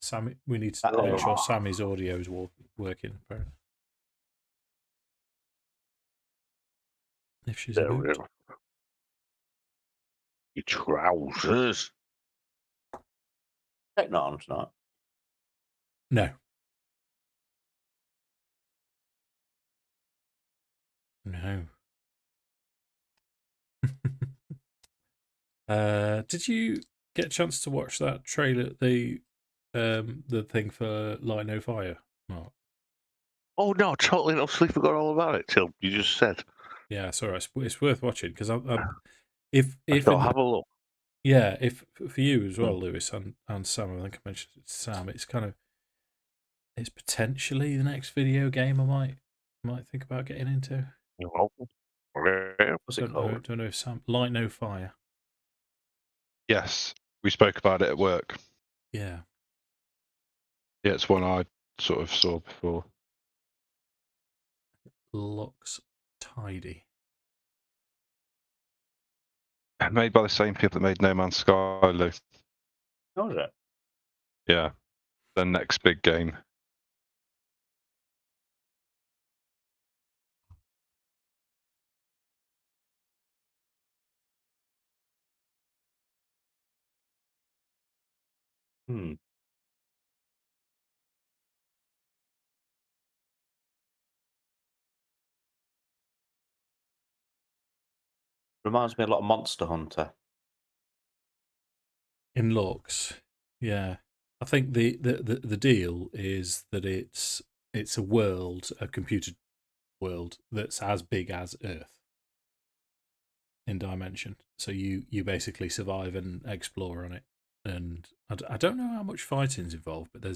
Sammy, we need to make sure Sammy's audio is working. Apparently, if she's about. Your trousers. Take not on tonight. No. No. Did you get a chance to watch that trailer, the thing for Light No Fire? Mark? Oh no, totally absolutely forgot all about it till you just said. Yeah, sorry, it's worth watching because if I'll have a look. Yeah, if for you as well, Lewis and Sam, I think I mentioned it to Sam. It's potentially the next video game I might think about getting into. What's it called? Don't know if Sam Light No Fire. Yes, we spoke about it at work. Yeah. Yeah, it's one I sort of saw before. Looks tidy. Made by the same people that made No Man's Sky, Lou. Oh, is it? Yeah, the next big game. Reminds me a lot of Monster Hunter. In looks, yeah. I think the deal is that it's a world, a computer world that's as big as Earth in dimension. So you basically survive and explore on it. And I don't know how much fighting's involved, but I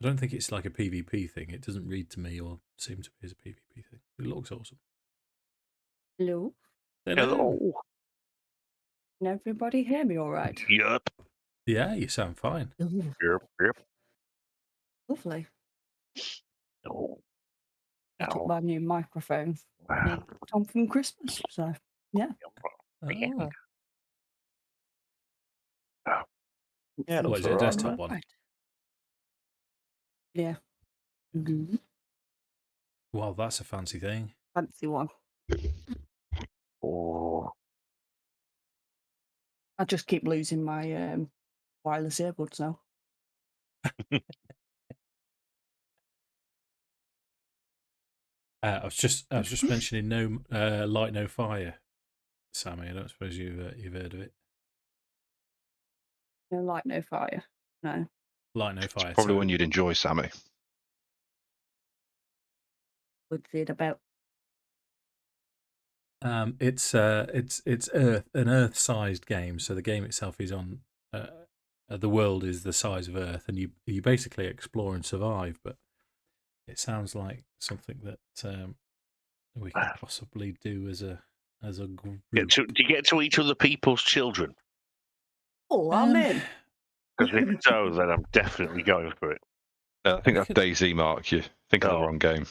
don't think it's like a PvP thing. It doesn't read to me or seem to be as a PvP thing. It looks awesome. Hello. Hello. Can everybody hear me all right? Yep. Yeah, you sound fine. Ooh, Yep. lovely. Oh. I took my new microphone Tom from Christmas, so yeah. Oh. Yeah, What is it, a desktop one? Right. Yeah. Mm-hmm. Well, that's a fancy thing. Fancy one. Oh. I just keep losing my wireless earbuds now. I was just mentioning no Light No Fire, Sammy. I don't suppose you've heard of it. No Light No Fire. No. Light No Fire. Probably one you'd enjoy, Sammy. What's it about? It's an Earth-sized game. So the game itself is on the world is the size of Earth, and you basically explore and survive. But it sounds like something that we could possibly do as a group. Do you get to eat other people's children? Oh, I'm in. Because if so, then I'm definitely going for it. I think that's DayZ, Mark. You think of the wrong game.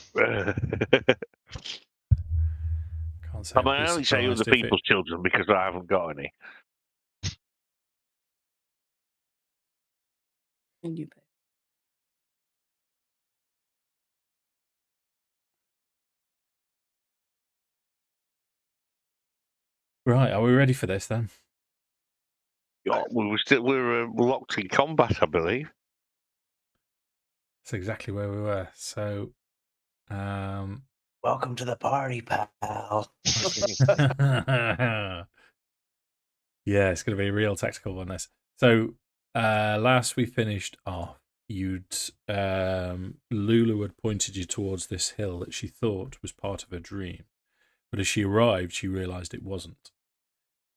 Can't say I only say other people's children because I haven't got any. Right, are we ready for this then? Yeah, we're locked in combat, I believe. That's exactly where we were. So, welcome to the party, pal. Yeah, it's going to be a real tactical one. This. So, last we finished off, Lulu had pointed you towards this hill that she thought was part of her dream, but as she arrived, she realised it wasn't.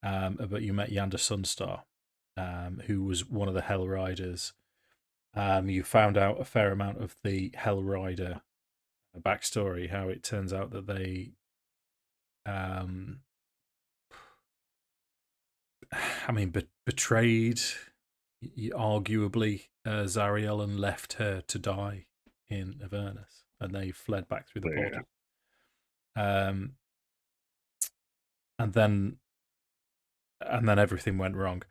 But you met Yanda Sunstar, who was one of the Hell Riders. You found out a fair amount of the Hell Rider backstory, how it turns out that they betrayed, arguably, Zariel and left her to die in Avernus, and they fled back through the portal. And then everything went wrong.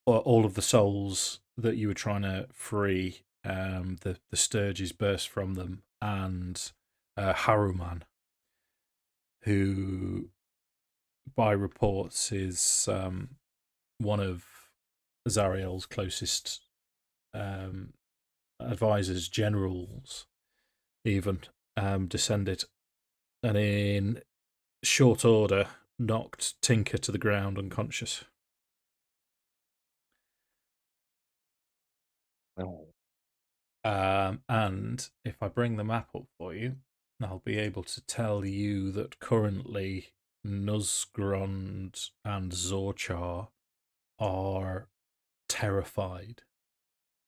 All of the souls that you were trying to free, the Sturges burst from them, and Haruman, who, by reports, is one of Zariel's closest advisors, generals, even, descended, and in short order knocked Tinker to the ground unconscious. Oh. And if I bring the map up for you, I'll be able to tell you that currently Nuzgrond and Zorchar are terrified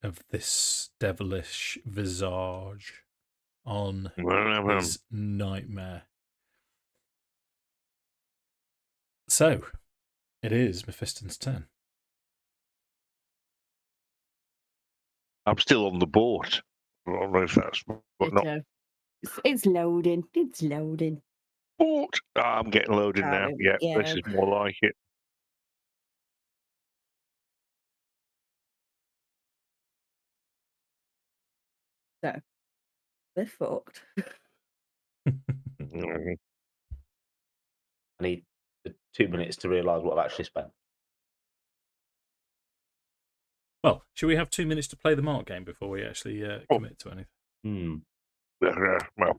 of this devilish visage on his nightmare. So, it is Mephiston's turn. I'm still on the boat. I don't know if that's but not Ditto. It's loading. It's loading. boat. I'm getting loaded now. Yeah, Yeah. this is more like it. So, they're fucked. Mm. I need 2 minutes to realise what I've actually spent. Well, should we have 2 minutes to play the mark game before we actually commit to anything? Hmm. Well,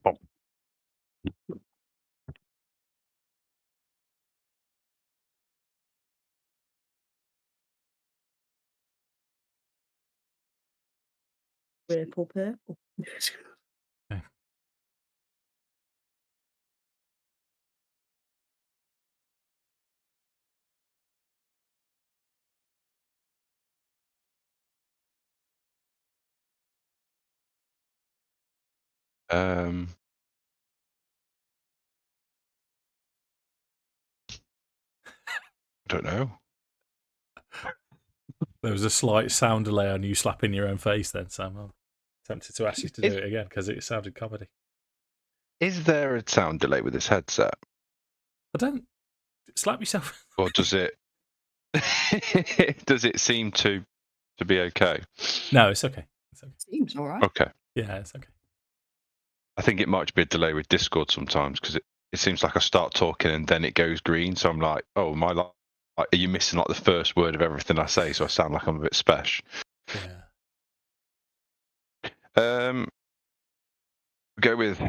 Purple. Okay. I don't know. There was a slight sound delay on you slapping your own face then, Sam. I'm tempted to ask you to do it again because it sounded comedy. Is there a sound delay with this headset, I don't slap yourself. or does it? Does it seem to be okay? No, it's okay. It's okay. Seems all right. Okay. Yeah, it's okay. I think it might be a delay with Discord sometimes because it seems like I start talking and then it goes green. So I'm like, oh, are you missing like the first word of everything I say? So I sound like I'm a bit special. Yeah. Go with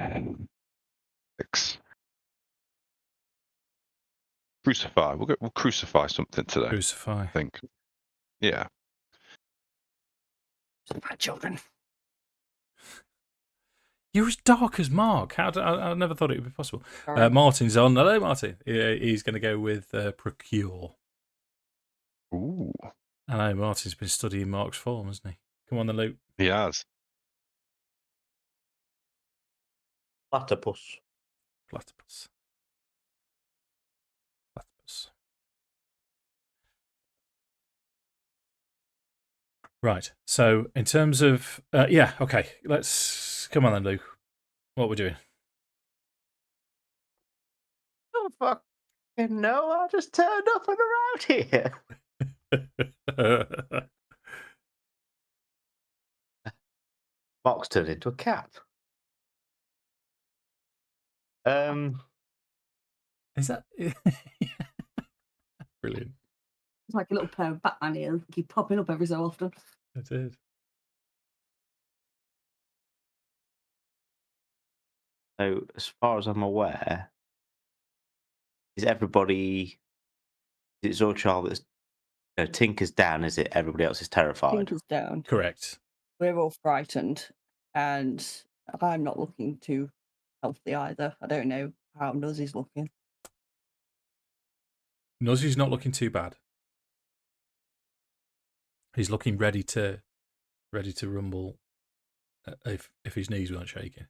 crucify. We'll crucify something today. Crucify. I think. Yeah. My children. You're as dark as Mark. I never thought it would be possible. Sorry. Martin's on. Hello, Martin. He's going to go with procure. Ooh. I know Martin's been studying Mark's form, hasn't he? Come on, then, Luke. He has. Platypus. Platypus. Platypus. Right. So, in terms of yeah, okay. Let's come on then, Luke. What are we doing? Oh, fucking no, I just turned up and around here. Mark's turned into a cat. Is that brilliant? It's like a little pair of Batman ears. Keep popping up every so often. It is. So, as far as I'm aware, is everybody? Is it Zorchar that's Tinker's down? Is it everybody else is terrified? Tinker's down. Correct. We're all frightened, and I'm not looking too healthy either. I don't know how Nuzzy's looking. Nuzzy's not looking too bad. He's looking ready to rumble if his knees weren't shaking.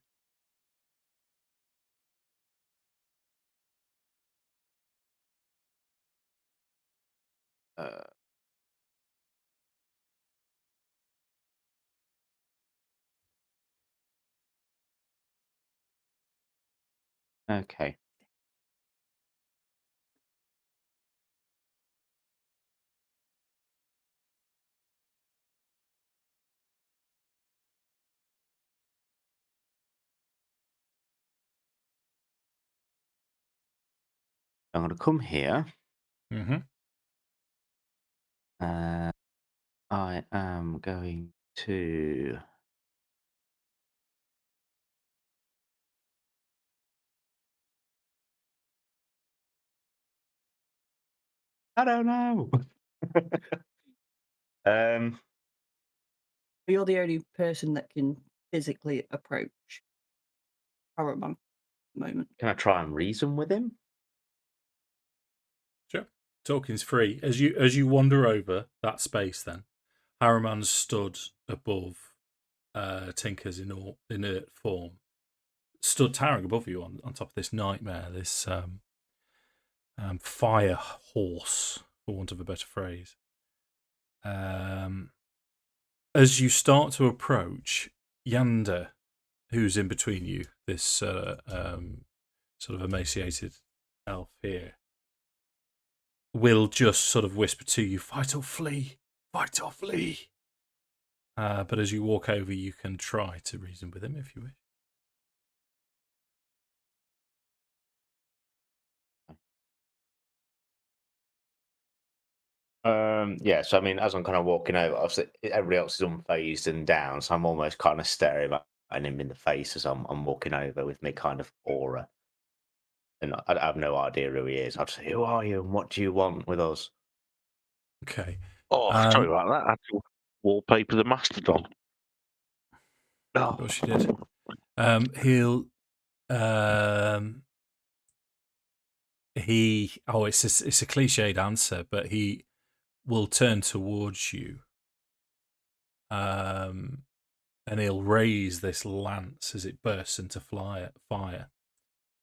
Okay. I'm going to come here. Mm-hmm. I am going to. I don't know. You're the only person that can physically approach Haruman at the moment. Can I try and reason with him? Sure. Talking's free. As you wander over that space, then Haruman stood above Tinker's inert form, stood towering above you on top of this nightmare, this fire horse, for want of a better phrase. As you start to approach, Yander, who's in between you, this sort of emaciated elf here, will just sort of whisper to you, "Fight or flee! Fight or flee!" But as you walk over, you can try to reason with him if you wish. Yeah, so I mean, as I'm kind of walking over, obviously everybody else is unfazed and down, so I'm almost kind of staring at him in the face as I'm walking over with me kind of aura. And I have no idea who he is. I'd say, "Who are you and what do you want with us?" Okay. Oh, sorry about that. I had to wallpaper the Mastodon. Of course you did. He'll it's a cliched answer, but he will turn towards you, and he'll raise this lance as it bursts into fire,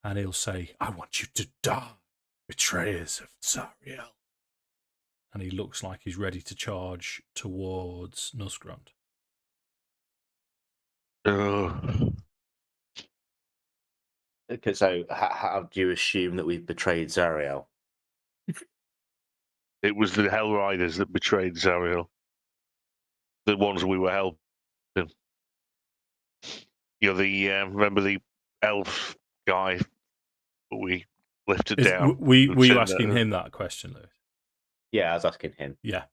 and he'll say, "I want you to die, betrayers of Zariel." And he looks like he's ready to charge towards Nusgrund. Okay, so how do you assume that we've betrayed Zariel? It was the Hell Riders that betrayed Zariel. The ones we were helping. You know, remember the elf guy that we lifted down? Were you asking him that question, Lewis? Yeah, I was asking him. Yeah.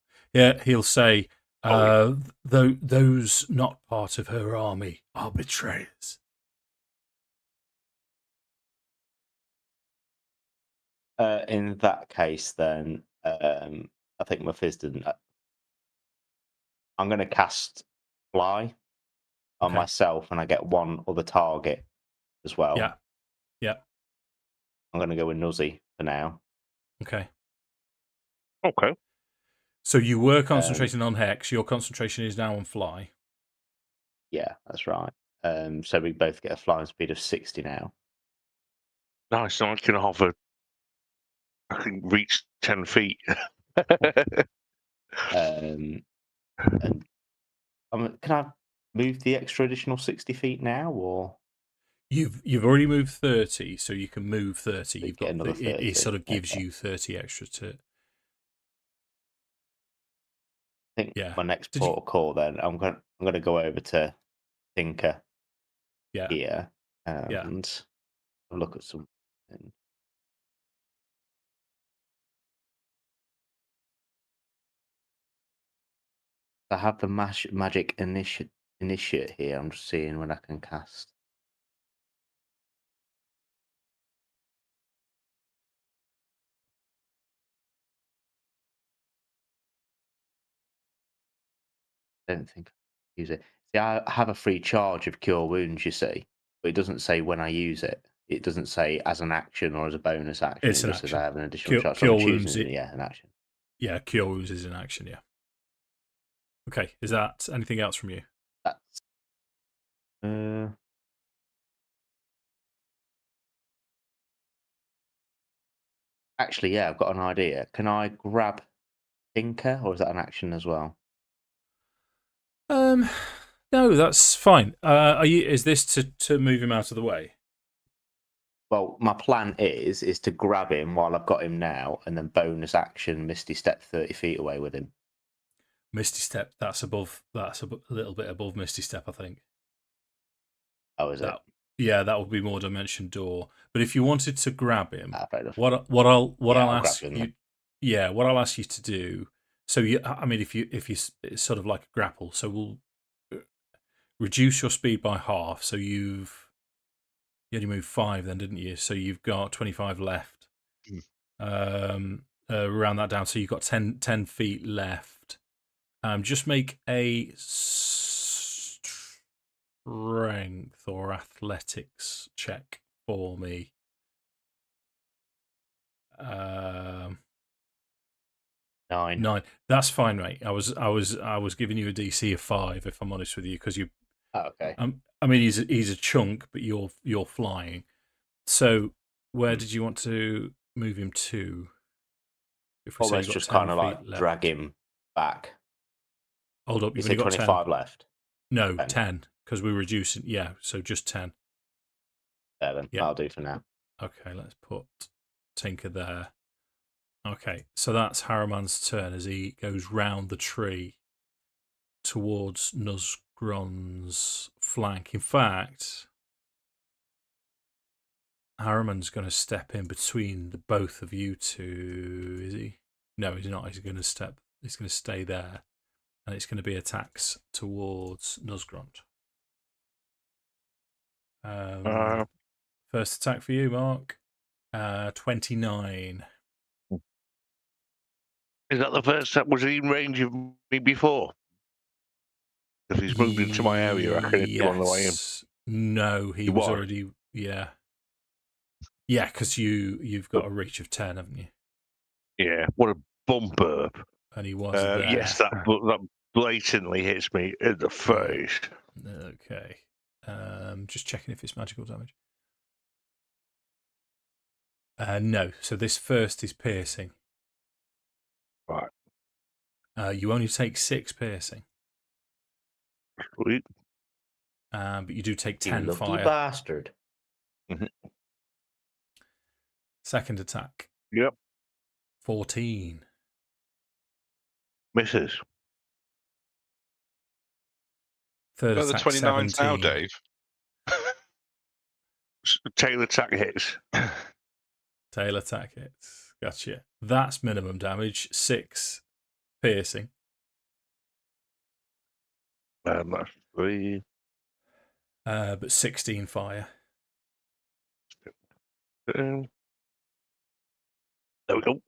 He'll say, those not part of her army are betrayers. In that case, then I think Mephiston. I'm going to cast Fly on myself, and I get one other target as well. Yeah. I'm going to go with Nuzzy for now. Okay. So you were concentrating on Hex. Your concentration is now on Fly. Yeah, that's right. So we both get a flying speed of 60 now. Nice. So I can reach 10 feet. And can I move the extra additional 60 feet now, or you've already moved 30, so you can move 30. You've get got another 30. It sort of gives you 30 extra to. I think my next port of call. Then I'm going to go over to Tinker. Here and look at something. I have the magic initiate here. I'm just seeing when I can cast. I don't think I use it. See, I have a free charge of Cure Wounds, you see, but it doesn't say when I use it. It doesn't say as an action or as a bonus action. It's it an just action. says I have an additional charge. Cure So Wounds, an action. Yeah, Cure Wounds is an action, yeah. Okay, is that anything else from you? That's... Actually, yeah, I've got an idea. Can I grab Tinker, or is that an action as well? No, that's fine. Is this to move him out of the way? Well, my plan is to grab him while I've got him now, and then bonus action Misty Step 30 feet away with him. Misty Step, that's a little bit above Misty Step, I think. Oh, is it? Yeah, that would be more dimension door. But if you wanted to grab him, Fair enough. what I'll I'll ask grab him you, then. yeah, what I'll ask you to do. So I mean, if you, it's sort of like a grapple. So we'll reduce your speed by half. So you only moved 5 then, didn't you? So you've got 25 left. Round that down. So you've got 10 feet left. Just make a strength or athletics check for me. 9. That's fine, mate. I was giving you a DC of 5, if I'm honest with you, because you. Oh, okay. I mean, he's a chunk, but you're flying. So where did you want to move him to? If we say Almost you've got just 10 kind of feet like left. drag him back. Hold up, You you've say only got 25 10. left. No, 10. 10, because we're reducing. Yeah, so just 10. There then. Yeah. That'll do for now. Okay, let's put Tinker there. Okay, so that's Haruman's turn as he goes round the tree towards Nuzgron's flank. In fact, Haruman's going to step in between the both of you two. Is he? No, he's not. He's going to stay there, and it's going to be attacks towards Nuzgron. First attack for you, Mark. 29. Is that the first step? Was he in range of me before? If he's moved into my area, I can hit him on the way in. No, he was already. Yeah, because you've got a reach of 10, haven't you? Yeah, what a bump burp. And he was there. Yes, that blatantly hits me in the face. Okay. Just checking if it's magical damage. No. So this first is piercing. Right. You only take 6 piercing. Sweet. But you do take 10 You lucky fire. bastard. Second attack. Yep. 14. Misses. Third Are the attack. 29s 17. now, Dave? Tail attack hits. Tail attack hits. Gotcha. That's minimum damage. 6 piercing. That's 3. But 16 fire. There we go.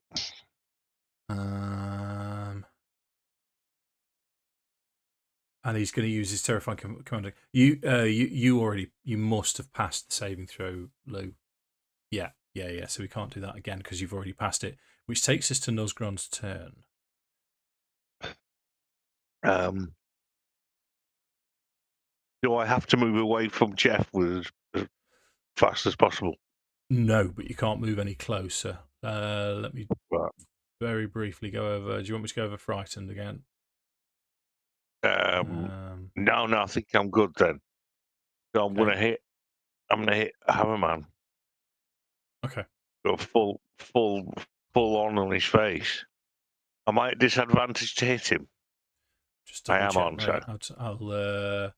And he's going to use his terrifying command. You must have passed the saving throw, Lou. Yeah. So we can't do that again because you've already passed it, which takes us to Nuzgron's turn. Do I have to move away from Jeff as fast as possible? No, but you can't move any closer. Let me very briefly go over. Do you want me to go over frightened again? No, I think I'm good then. So I'm gonna hit Haruman. Okay. Go full on his face. Am I at disadvantage to hit him? Just I am check, on, so. I'll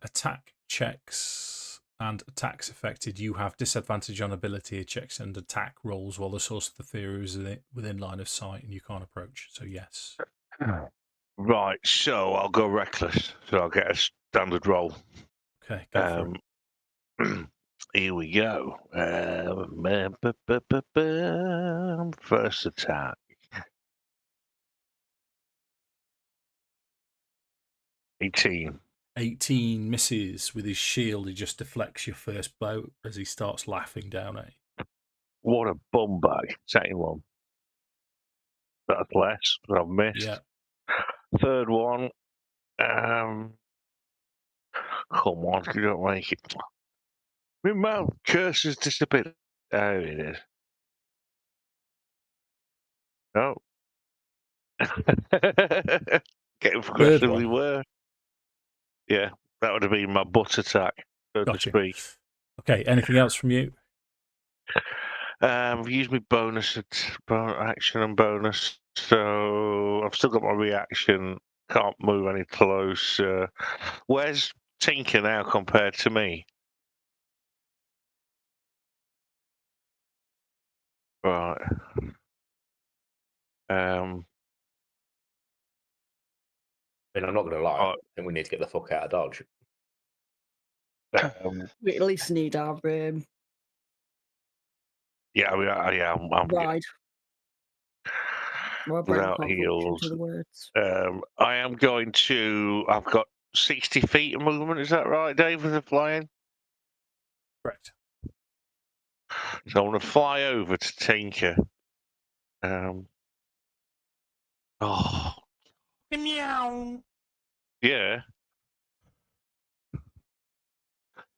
attack checks and attacks affected. You have disadvantage on ability checks and attack rolls while the source of the fear is within line of sight and you can't approach. So yes. Right, so I'll go reckless. So I'll get a standard roll. Okay, go for it. Here we go. First attack. 18. 18 misses with his shield. He just deflects your first blow as he starts laughing down at you. What a bum bag. Second one. That's less, but I've missed. Yeah. Third one. Come on, you don't make it. My mouth curse has disappeared. There it is. Oh. Getting progressively worse. Yeah, that would have been my butt attack, so to speak. Okay, anything else from you? I've used my bonus action and bonus, so I've still got my reaction. Can't move any closer. Where's Tinker now compared to me? Right. I mean, I'm not going to lie. Oh. I think we need to get the fuck out of Dodge. We at least need our Yeah, I'm ride. My brain without can't function heals. to the words. I am going to. I've got 60 feet of movement. Is that right, Dave? With the flying. Correct. So I'm going to fly over to Tinker. Oh. Meow. Yeah.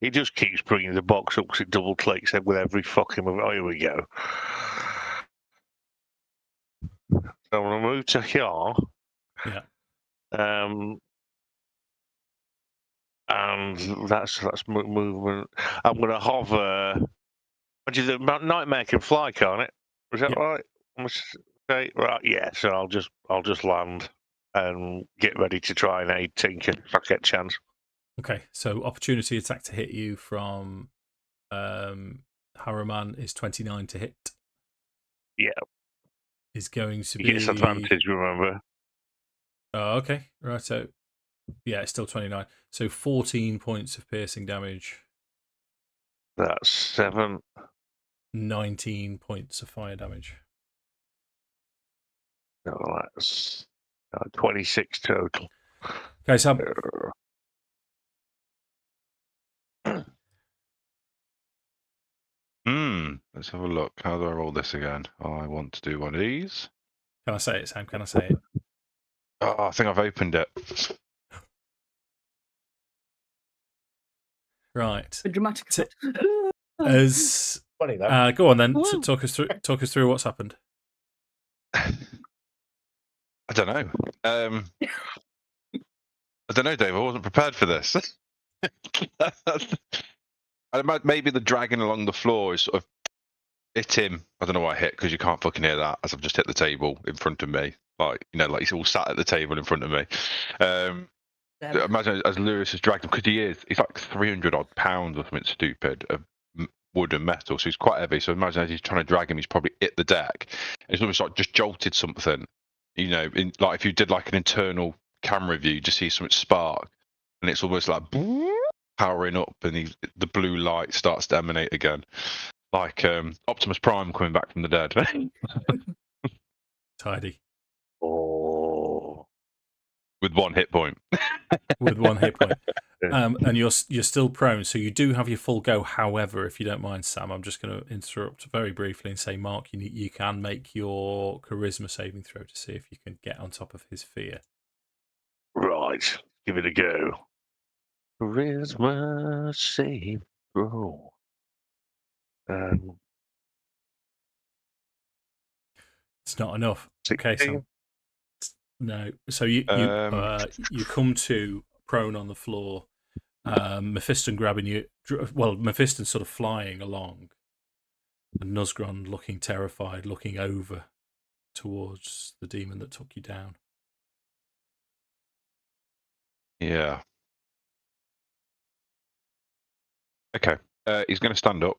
He just keeps bringing the box up because it double clicks with every fucking move. Oh, here we go. So I'm going to move to here. Yeah. And that's movement. I'm going to hover. The nightmare can fly, can't it? Is that right? Okay, right. Yeah. So I'll just land and get ready to try and aid Tinker if I get a chance. Okay. So opportunity attack to hit you from Haruman is 29 to hit. Yeah. Is going to He be gets advantage. Remember. Oh, okay. Right. So yeah, it's still 29. So 14 points of piercing damage. That's 7. 19 points of fire damage. No, that's 26 total. Okay, so Let's have a look. How do I roll this again? I want to do one of these. can I say it, Sam? Can I say it? Oh, I think I've opened it. Right. A dramatic effect. As Funny though. go on then. Talk us through what's happened. I don't know. I don't know, Dave. I wasn't prepared for this. I imagine maybe the dragging along the floor is sort of hit him. I don't know why I hit because you can't fucking hear that as I've just hit the table in front of me. Like he's all sat at the table in front of me. Imagine as Lewis has dragged him because he's like 300 odd pounds or something stupid of wood and metal, so he's quite heavy. So imagine as he's trying to drag him, he's probably hit the deck. It's almost like just jolted something. Like if you did like an internal camera view, you just see something spark, and it's almost like powering up, and the blue light starts to emanate again, like Optimus Prime coming back from the dead. Tidy. Oh. With one hit point. And you're still prone, so you do have your full go. However, if you don't mind, Sam, I'm just going to interrupt very briefly and say, Mark, you can make your charisma saving throw to see if you can get on top of his fear. Right, give it a go. Charisma save throw. It's not enough. 16. Okay, Sam. No. So you come to prone on the floor. Mephiston grabbing you. Well, Mephiston sort of flying along, and Nuzgron looking terrified, looking over towards the demon that took you down. Yeah. Okay. He's going to stand up,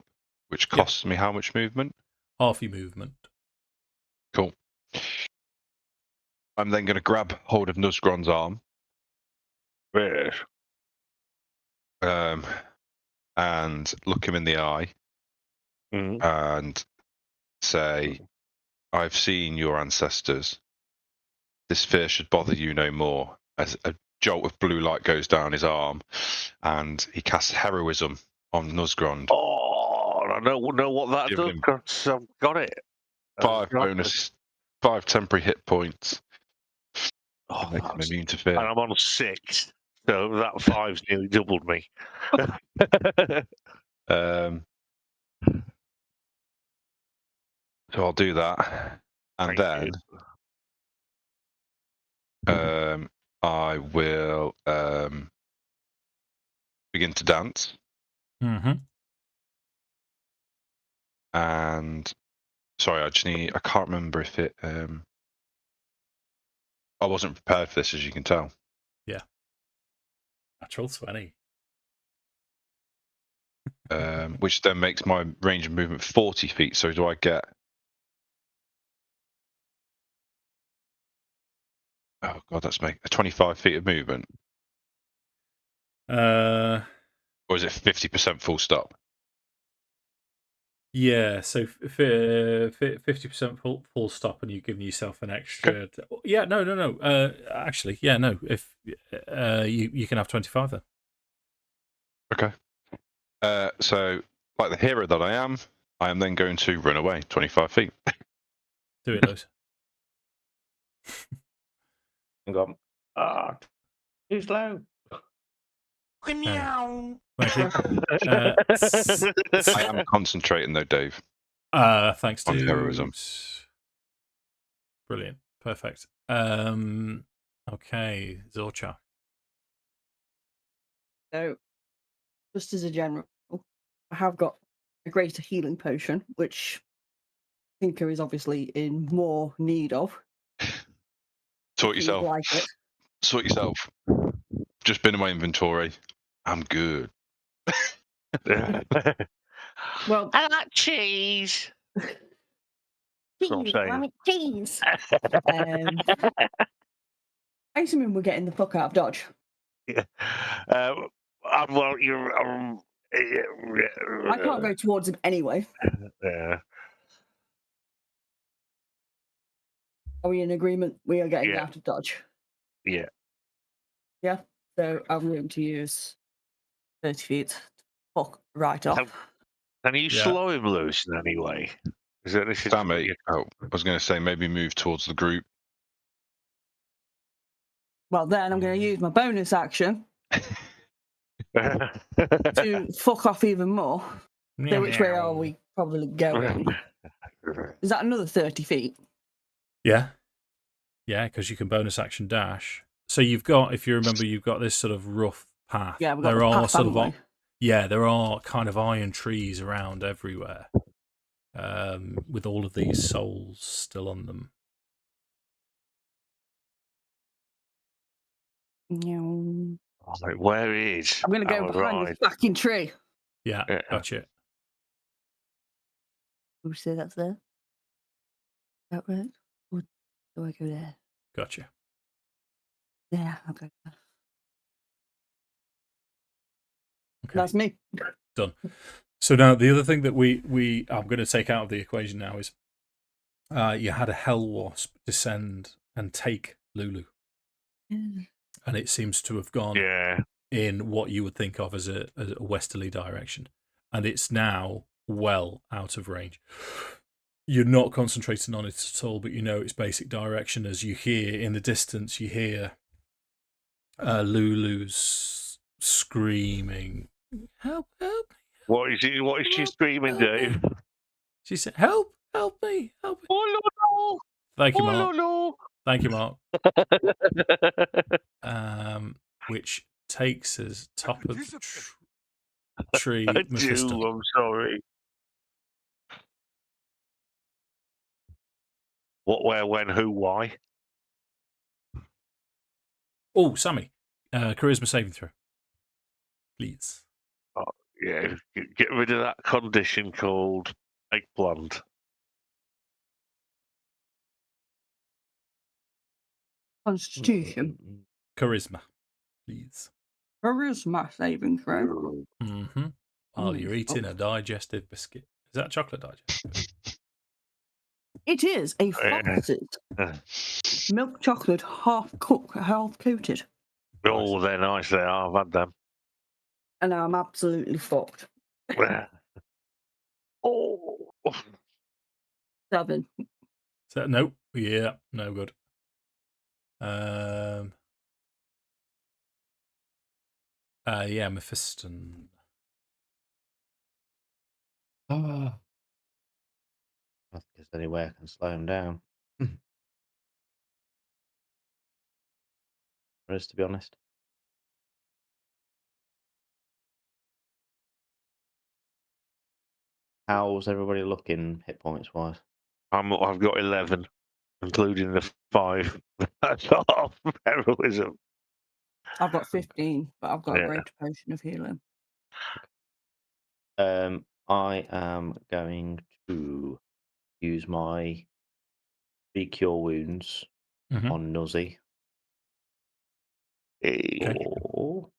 which costs me how much movement? Half your movement. Cool. I'm then going to grab hold of Nuzgron's arm. Yes. And look him in the eye and say, I've seen your ancestors. This fear should bother you no more. As a jolt of blue light goes down his arm, and he casts heroism on Nuzgron. Oh, I don't know what that does because I've got it. 5 bonus, 5 temporary hit points. Oh, makes him immune to fear. And I'm on 6, so that 5's nearly doubled me. So I'll do that, and Thank then I will begin to dance. Mm-hmm. And sorry, I can't remember if it. I wasn't prepared for this, as you can tell. Yeah. Natural 20. Which then makes my range of movement 40 feet. So do I get Oh god, that's make 25 feet of movement, Uh, or is it 50% full stop? yeah. So 50% full stop, and you're giving yourself an extra. Yeah, no. Actually, yeah, no. If you can have 25 then. Okay. So, like the hero that I am then going to run away 25 feet. Do it, Lewis. And go, too slow. Thank you. I am concentrating though, Dave. Thanks On to heroism. Brilliant. Perfect. Okay, Zorcha. So, just as a general, I have got a greater healing potion, which Tinker is obviously in more need of. Sort If you would yourself. like it. Sort yourself. Just been in my inventory. I'm good. Well, I like cheese. That's what I'm cheese, saying. damn it, cheese. I assume we're getting the fuck out of Dodge. Yeah. Well, you're. I can't go towards him anyway. Yeah. Are we in agreement? We are getting Yeah. out of Dodge. Yeah. Yeah. So I'm going to use 30 feet to fuck right off. Can you Yeah. slow him loose in any way? Is that this? Sammy, I was going to say maybe move towards the group. Well, then I'm going to use my bonus action to fuck off even more. So which way are we probably going? Is that another 30 feet? Yeah. Yeah, because you can bonus action dash. So you've got, if you remember, you've got this sort of rough path. Yeah, we've got there the are path, sort haven't of, yeah, there are kind of iron trees around everywhere, with all of these souls still on them. we? Like, where is? I'm going to go behind this fucking tree. Yeah, gotcha. Would you say that's there? Is that right? Or do I go there? Gotcha. Yeah, okay. Okay. That's me. Done. So now the other thing that I'm going to take out of the equation now is you had a hell wasp descend and take Lulu, and it seems to have gone in what you would think of as a westerly direction, and it's now well out of range. You're not concentrating on it at all, but you know its basic direction as you hear in the distance. You hear Lulu's screaming, "Help! Help!" What is it? What is she screaming, Dave? She said, "Help! Help me! Help me!" Oh no! Thank you, Mark. Oh no! Thank you, Mark. Which takes us top of the tree. I Mephiston. do. I'm sorry. What, where, when, who, why? Oh, Sammy, charisma saving throw, please. Oh, yeah, get rid of that condition called eggplant. Constitution. Charisma, please. Charisma saving throw. Mm-hmm. While you're eating a digestive biscuit. Is that a chocolate digestive? It is a frosted milk chocolate half coated. Oh, they're nice. They are. I've had them. And I'm absolutely fucked. Oh. 7. So, nope. Yeah, no good. Yeah, Mephiston. I think there's any way I can slow him down. There is, to be honest. How's everybody looking hit points wise? I've got 11, including the 5. That's off heroism. I've got 15, but I've got a greater potion of healing. I am going to use my 3 cure wounds on Nuzzy Or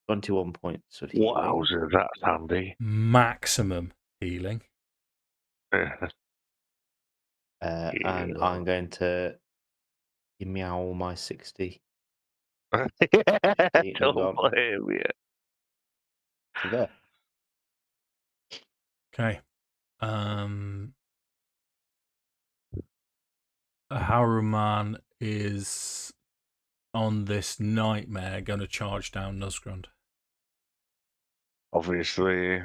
21 points of healing. Wowzer, that's handy. Maximum healing. And I'm going to meow my 60. Don't blame you. To there. Okay. Haruman is on this nightmare going to charge down Nuzgrund. Obviously.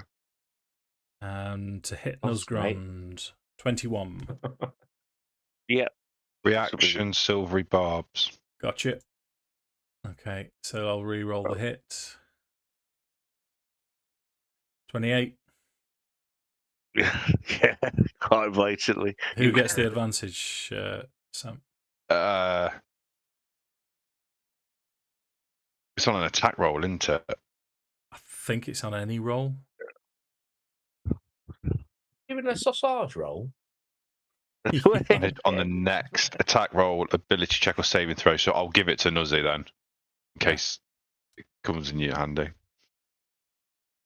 And to hit Costs, mate. Nuzgrund, 21. Yep. Reaction, silvery barbs. Gotcha. Okay, so I'll re-roll the hit. 28. Yeah, quite blatantly. Who gets the advantage, Sam? It's on an attack roll, isn't it? I think it's on any roll. Even a sausage roll? On the next attack roll, ability check or saving throw. So I'll give it to Nuzzy then, in case it comes in your handy.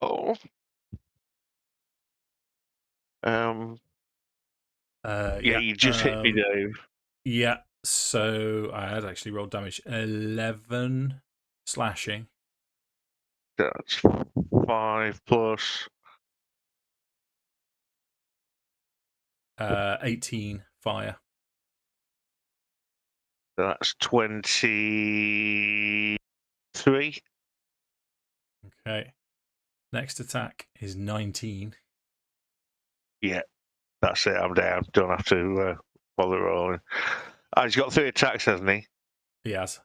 Oh. You just hit me, Dave. Yeah, so I had actually rolled damage. 11 slashing. That's 5 plus 18 fire. that's 23. Okay. Next attack is 19. Yeah, that's it. I'm down. Don't have to bother rolling. He's got 3 attacks, hasn't he? He has.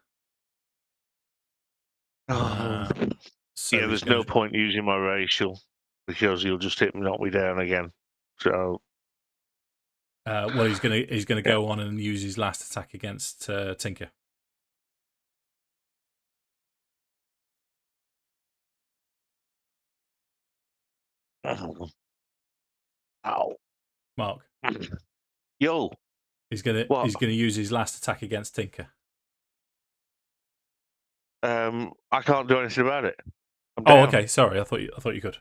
So So there's no point using my racial because he'll just knock me down again. So well, he's gonna go on and use his last attack against Tinker. Ow. Mark. Yo. He's gonna use his last attack against Tinker. I can't do anything about it. Oh, okay. Sorry, I thought you could.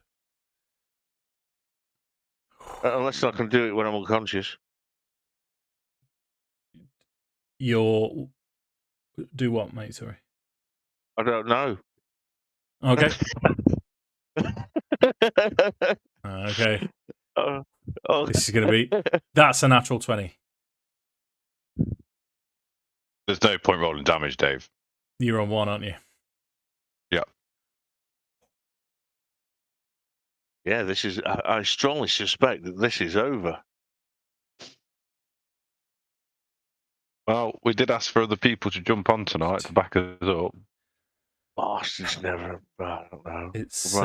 Unless I can do it when I'm unconscious. Do what, mate? Sorry. I don't know. Okay. Okay. This is going to be... That's a natural 20. There's no point rolling damage, Dave. You're on 1, aren't you? Yeah. Yeah, this is... I strongly suspect that this is over. Well, we did ask for other people to jump on tonight to back us up. Bastards never... I don't know. It's...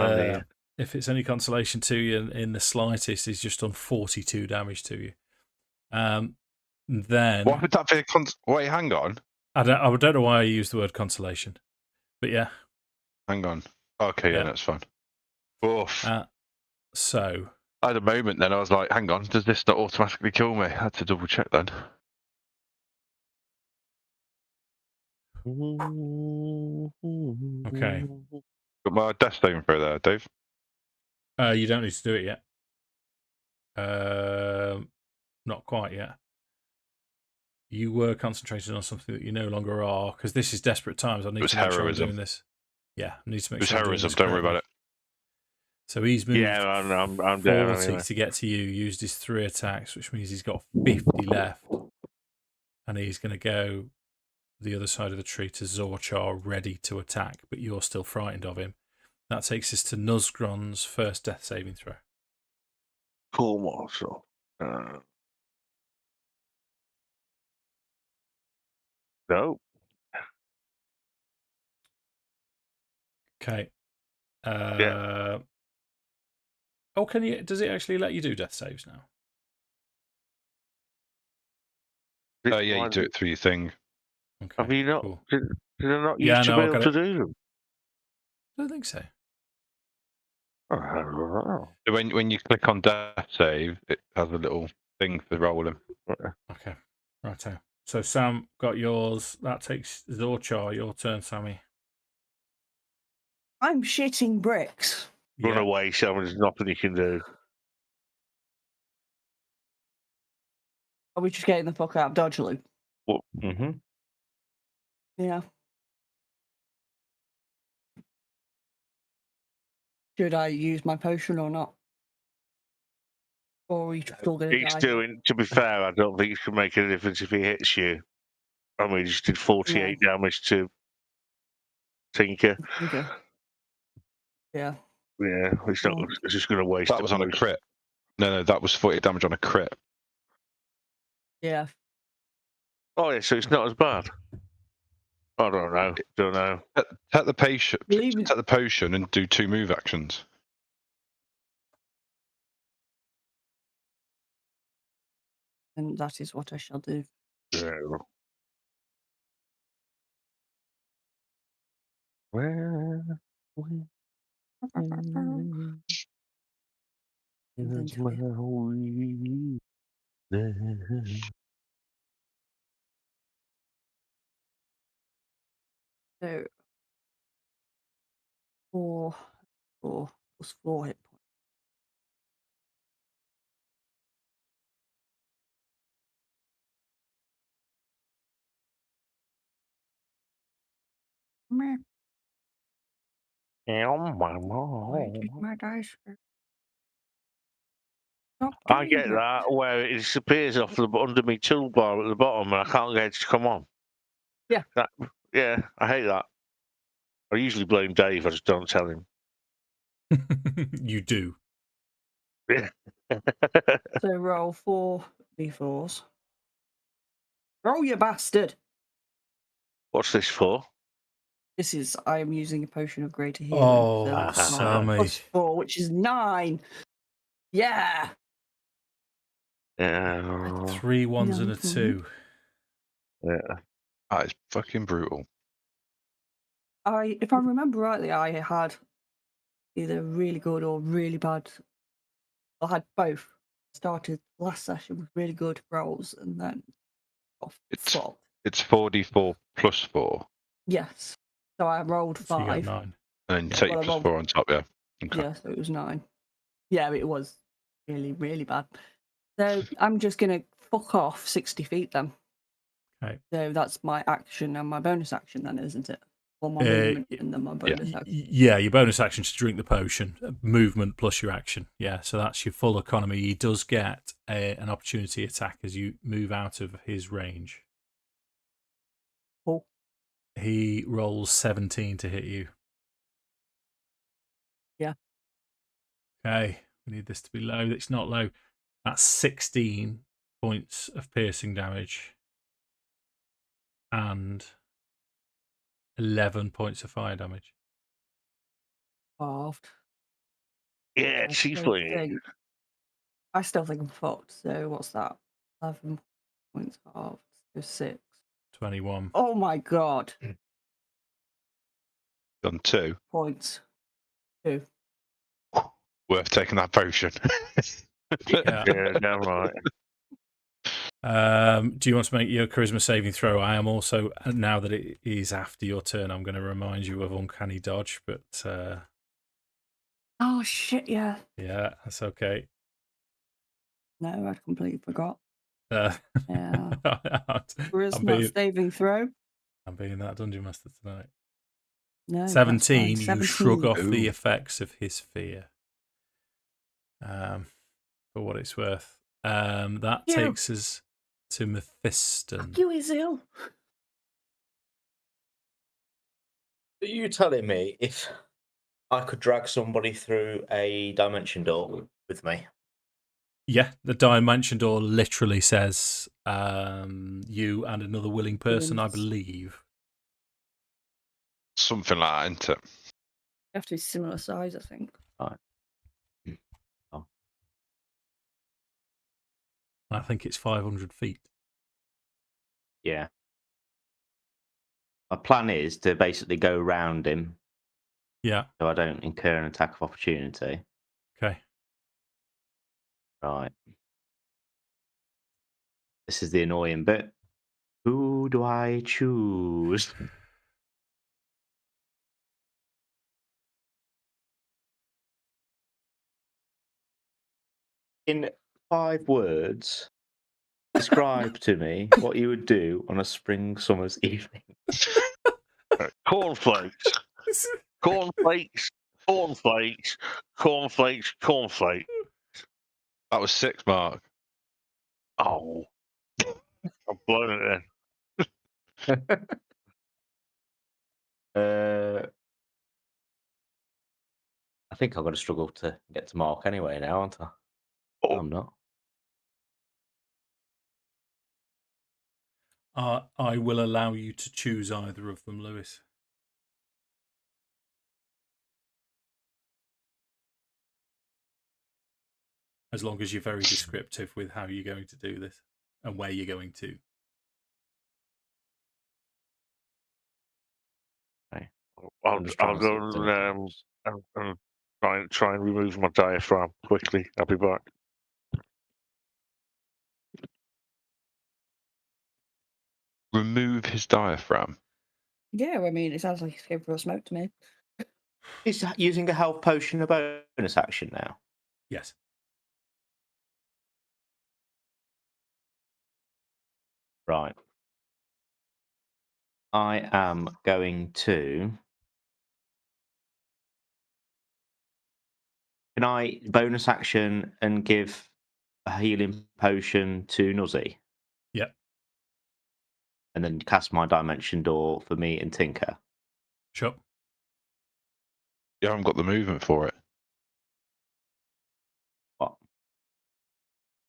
if it's any consolation to you in the slightest, he's just done 42 damage to you. Then... What would that be? Wait, hang on. I don't know why I used the word consolation. But yeah. Hang on. Okay, yeah, that's fine. Oof. So... I had a moment then, I was like, hang on, does this not automatically kill me? I had to double check then. Okay. Got my death saving throw there, Dave. You don't need to do it yet. Not quite yet. You were concentrating on something that you no longer are, because this is desperate times. I need to make sure I'm doing this. Yeah, I need to make sure I'm doing this. It was heroism, don't worry about it. So he's moved I'm 40 down anyway. to get to you, used his 3 attacks, which means he's got 50 left. And he's going to go the other side of the tree to Zorchar, ready to attack, but you're still frightened of him. That takes us to Nuzgrun's first death saving throw. Cool, Marshall. No. Okay. Yeah. Oh, does it actually let you do death saves now? Yeah, you do it through your thing. Okay, have you not? cool. Did I not used to be able to do them? I don't think so. So when you click on death save, it has a little thing for rolling. Okay, right. So Sam got yours. That takes Zorchar. Your turn, Sammy. I'm shitting bricks. Run Yeah. away, Sam. There's nothing you can do. Are we just getting the fuck out of Dodge Loop? Mm-hmm. Yeah. Should I use my potion or not? Or are we still going to He's die? doing. To be fair, I don't think it can make any difference if he hits you. I mean, he just did 48 damage to Tinker. Okay. Yeah. Yeah, it's not. Oh. It's just going to waste. That was on a crit. No, that was 40 damage on a crit. Yeah. Oh yeah, so it's not as bad. I don't know. Don't know. Take the patient. Believe me. Take the potion and do 2 move actions. And that is what I shall do. Yeah. Where And then is my weakness? So 4 plus 4 hit points. Meh. Why did my dice stop I doing get that where it disappears off the under me toolbar at the bottom, and I can't get it to come on. Yeah. Yeah, I hate that. I usually blame Dave. I just don't tell him. You do. Yeah. So roll 4 d4s. Roll, you bastard! What's this for? This is, I am using a potion of greater healing. Oh, so that's my Sammy. plus 4, which is 9. Yeah! Yeah. 3 1s and a Mhm. 2. Yeah. That is fucking brutal. If I remember rightly, I had either really good or really bad. I had both. Started last session with really good rolls and then off It's flop. it's 4d4 plus 4, Yes. So I rolled So you got 5. 9. and Yeah. take Well, I plus rolled- 4 on top. Yeah. Okay. Yeah, so it was 9. Yeah, it was really, really bad. So I'm just going to fuck off 60 feet then. Okay. So that's my action and my bonus action then, isn't it? Or my movement and then my bonus action. Yeah, your bonus action is to drink the potion, movement plus your action. Yeah, so that's your full economy. He does get an opportunity attack as you move out of his range. Cool. He rolls 17 to hit you. Yeah. Okay, we need this to be low. It's not low. That's 16 points of piercing damage and 11 points of fire damage. Halved. Yeah, I she's still playing. think- I still think I'm fucked. So what's that? 11 points halved. So 6. 21. Oh my god. Done 2. Points. 2. Worth taking that potion. Yeah. Yeah, damn right. Do you want to make your charisma saving throw? I am also, now that it is after your turn, I'm going to remind you of uncanny dodge, but Oh shit, yeah. yeah, that's okay. No, I completely forgot. Yeah. Charisma saving throw. I'm being that dungeon master tonight. No, 17, that's fine. you shrug 17. off the Ooh. effects of his fear. For what it's worth. That You. takes us to Mephiston. Fuck you, is ill. Are you telling me if I could drag somebody through a dimension door with me? Yeah, the dimension door literally says you and another willing person, I believe. Something like that, isn't it? You have to be similar size, I think. I think it's 500 feet. Yeah. My plan is to basically go round him Yeah, so I don't incur an attack of opportunity. okay. Right. This is the annoying bit. Who do I choose? In 5 words, describe to me what you would do on a spring summer's evening. Cornflakes. Cornflakes. Cornflakes. Cornflakes. Cornflakes. That was 6, Mark. Oh. I've blown it then. I think I'm going to struggle to get to Mark anyway now, aren't I? Oh. I'm not. I will allow you to choose either of them, Lewis. As long as you're very descriptive with how you're going to do this and where you're going to. Okay. I'll go and try and remove my diaphragm quickly. I'll be back. Remove his diaphragm. Yeah, I mean, it sounds like he's going for a smoke to me. He's using a health potion, a bonus action now. Yes. Right. I am going to. Can I bonus action and give a healing potion to Nuzzy? Yep. And then cast my dimension door for me and Tinker. Sure. You haven't got the movement for it. What?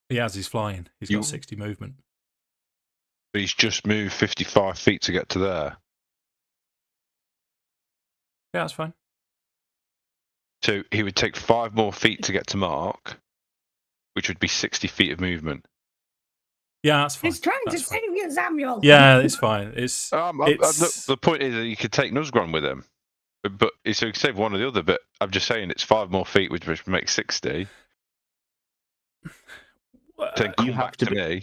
He has his flying. He's got 60 movement. But he's just moved 55 feet to get to there. Yeah, that's fine. So he would take 5 more feet to get to Mark, which would be 60 feet of movement. Yeah, that's fine. He's trying That's to fine. save you, Samuel. Yeah, it's fine. It's the point is that you could take Nuzgron with him. But so you could save one or the other, but I'm just saying it's 5 more feet, which makes 60. Then come back to me.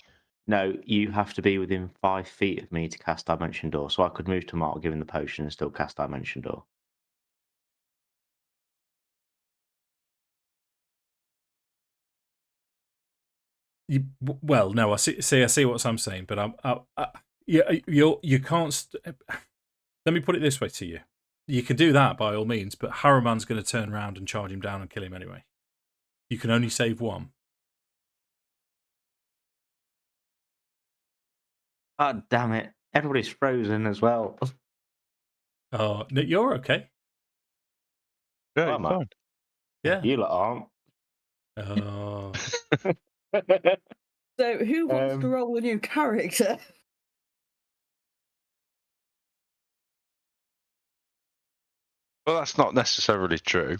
No, you have to be within 5 feet of me to cast Dimension Door. So I could move to Mark, give him the potion, and still cast Dimension Door. Well, no, I see what I'm saying, but you can't. Let me put it this way to you: you can do that by all means, but Haruman's going to turn around and charge him down and kill him anyway. You can only save one. God damn it! Everybody's frozen as well. Oh, no, you're okay. Yeah, Well, fine. Yeah. You lot aren't. Oh. So, who wants to roll a new character? Well, that's not necessarily true.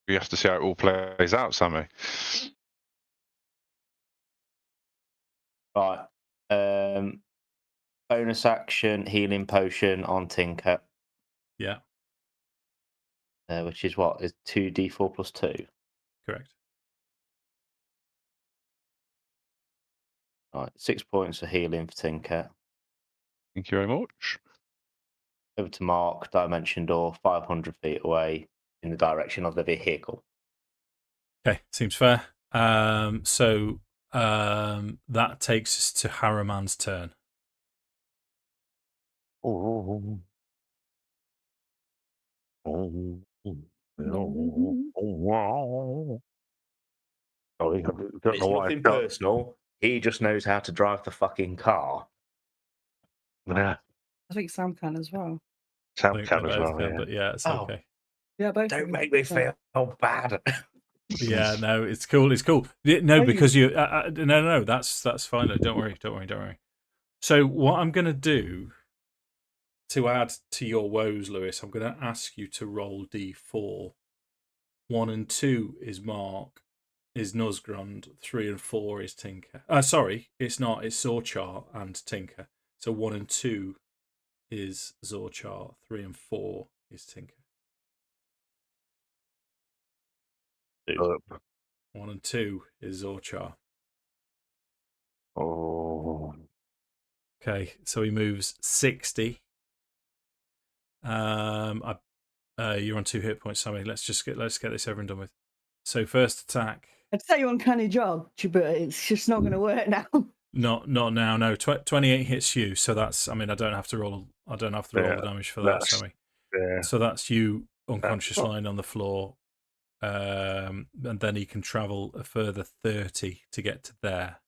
We have to see how it all plays out, Sammy. Right. Bonus action, healing potion on Tinker. Yeah. Which is what? Is 2d4 plus 2? Correct. Right. 6 points of healing for Tinker. Thank you very much. Over to Mark, Dimension Door, 500 feet away in the direction of the vehicle. Okay, seems fair. So that takes us to Haruman's turn. Oh. It's nothing personal. He just knows how to drive the fucking car. Yeah, I think Sam can as well. Sam I think can they as both well. can, Yeah. but yeah, it's Oh. okay. Yeah, both. Don't make me feel bad. Yeah, no, it's cool. It's cool. No, because you. No. That's fine. Don't worry. So what I'm going to do to add to your woes, Lewis, I'm going to ask you to roll D4. 1 and 2 is Mark, is Nuzgrund. 3 and 4 is Tinker. Sorry, it's not. It's Zorchar and Tinker. So 1 and 2 is Zorchar. 3 and 4 is Tinker. 1 and 2 is Zorchar. Oh. Okay, so he moves 60. You're on 2 hit points, Sammy. Let's get this over and done with. So first attack. I'd say uncanny job, but it's just not going to work now. Not now. No, 28 hits you. So that's. I mean, I don't have to roll the damage for that, Sammy. Yeah. So that's you unconscious lying on the floor, and then he can travel a further 30 to get to there.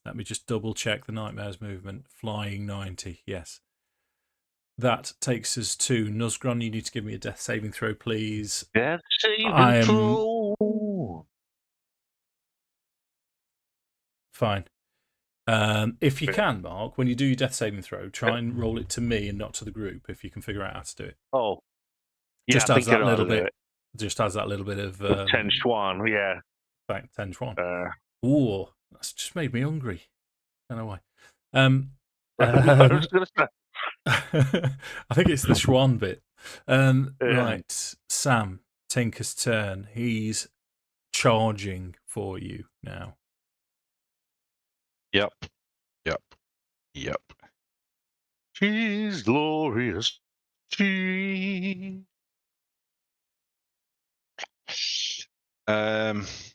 Let me just double check the nightmare's movement. Flying 90. Yes. That takes us to Nuzgron. You need to give me a death saving throw, please. Death saving throw. Fine. If you can, Mark, when you do your death saving throw, try and roll it to me and not to the group. If you can figure out how to do it. Oh, yeah, just adds that little bit. Just adds that little bit of 10 Schwan, yeah. Back 10 Schwan. Ooh, that's just made me hungry. I don't know why. I think it's the Schwan bit. Right, Sam, Tinker's turn. He's charging for you now. Yep. She's glorious. She. As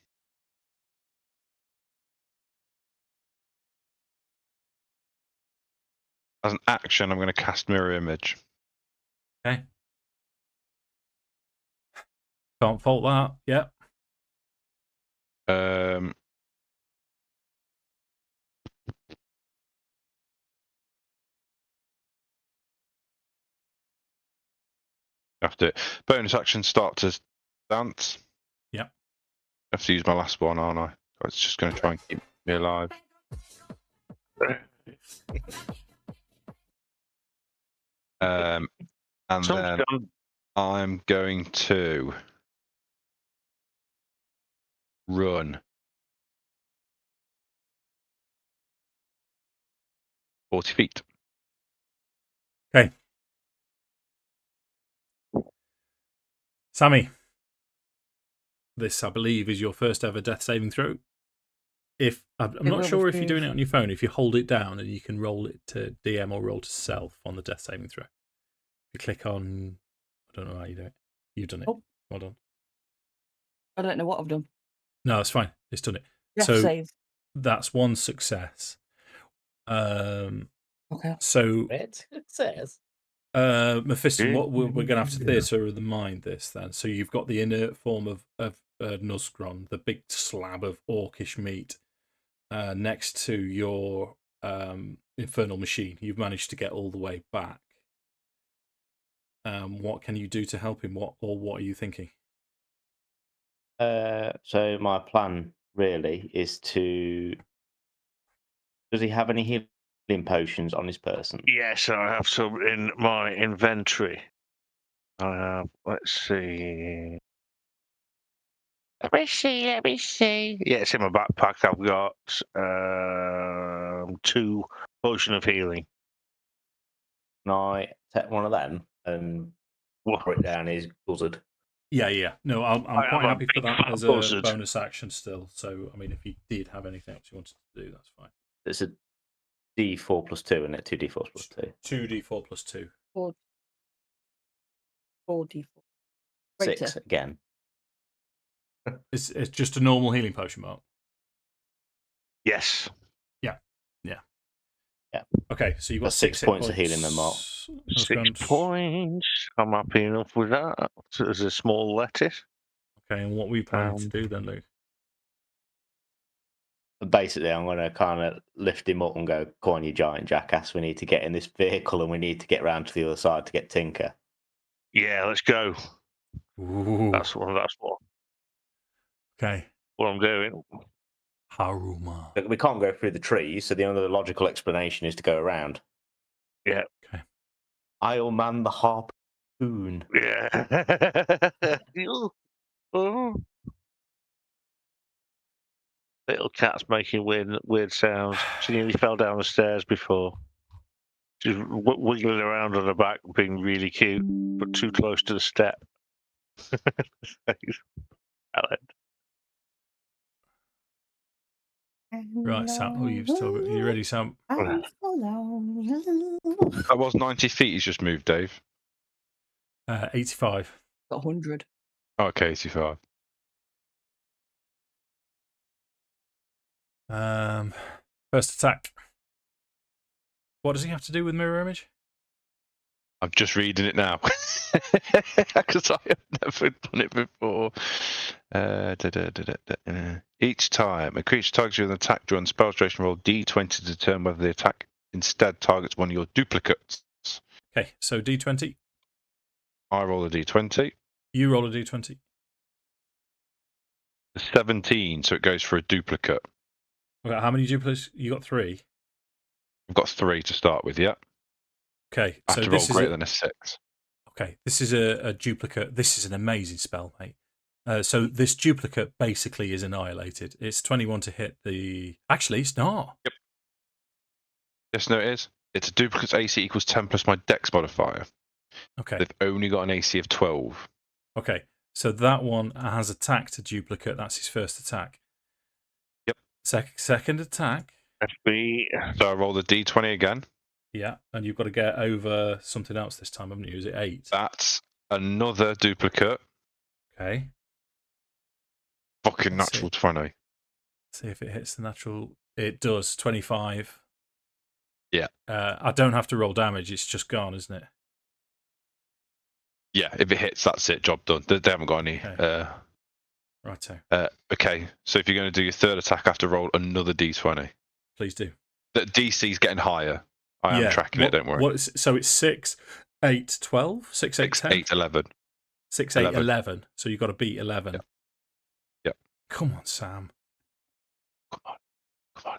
an action, I'm going to cast Mirror Image. Okay. Can't fault that. Yep. After bonus action, start to dance. Yep. I have to use my last one, aren't I? It's just going to try and keep me alive. And then I'm going to run 40 feet. Okay. Sammy, this, I believe, is your first ever death saving throw. I'm not sure if you're doing it on your phone, if you hold it down and you can roll it to DM or roll to self on the death saving throw. You click on, I don't know how you do it. You've done it. Oh. Well done. I don't know what I've done. No, that's fine. It's done it. Death so save. That's one success. Okay. So Success. Mephiston, what we're going to have to theatre of the mind this then. So you've got the inert form of Nuzgron, the big slab of orcish meat, next to your infernal machine. You've managed to get all the way back. What can you do to help him? What are you thinking? So my plan really is to. Does he have any healing potions on his person? Yes, I have some in my inventory. Let's see. Let me see. Yeah, it's in my backpack. I've got 2 potion of healing. Can I take one of them and put it down his buzzard? Yeah. No, I'm quite happy for that as a buzzard. bonus action still. So, I mean, if you did have anything else you wanted to do, that's fine. It's a D4 plus 2, isn't it? 2D4 plus 2. 2d4 plus 2. 4d4. 6 again. It's just a normal healing potion, Mark. Yes. Yeah. Okay, so you've got That's 6 points of healing then, Mark. 6 points. I'm happy enough with that. As a small lettuce. Okay, and what were you planning to do then, Luke? Basically, I'm going to kind of lift him up and go, "Come on, you giant jackass. We need to get in this vehicle and we need to get round to the other side to get Tinker." Yeah, let's go. Ooh. That's what. Okay. What I'm doing. Haruman. But we can't go through the trees, so the only logical explanation is to go around. Yeah. Okay. I'll man the harpoon. Yeah. Oh. Little cat's making weird sounds. She nearly fell down the stairs before. She's wiggling around on her back, being really cute, but too close to the step. Alan. Right, Sam. Oh, you've still got. You ready, Sam? That was 90 feet he's just moved, Dave. 85. Got 100. Okay, 85. First attack. What does he have to do with mirror image? I'm just reading it now because I have never done it before. Each time a creature targets you with an attack during the spell's duration, roll d20 to determine whether the attack instead targets one of your duplicates. Okay, so d20. I roll a d20. You roll a d20. 17, so it goes for a duplicate. Okay, how many duplicates? You got 3. I've got 3 to start with, yeah. Okay, I so have to roll this is greater than a 6. Okay, this is a duplicate. This is an amazing spell, mate. So this duplicate basically is annihilated. It's 21 to hit the... Actually, it's not. Yep. Yes, no, it is. It's a duplicate's AC equals 10 plus my dex modifier. Okay. They've only got an AC of 12. Okay, so that one has attacked a duplicate. That's his first attack. Yep. Second attack. FB. So I roll the d20 again. Yeah, and you've got to get over something else this time, haven't you? Is it 8? That's another duplicate. Okay. Fucking Let's natural 20. See if it hits the natural. It does, 25. Yeah. I don't have to roll damage. It's just gone, isn't it? Yeah, if it hits, that's it. Job done. They haven't got any. Okay. Righto. Okay, so if you're going to do your third attack, I have to roll another d20. Please do. The DC's getting higher. I am tracking it, don't worry. So it's 6, 8, 12? 6, 8, 10? 8, 11. 6, 8, 11. So you've got to beat 11. Yep. Yep. Come on, Sam. Come on.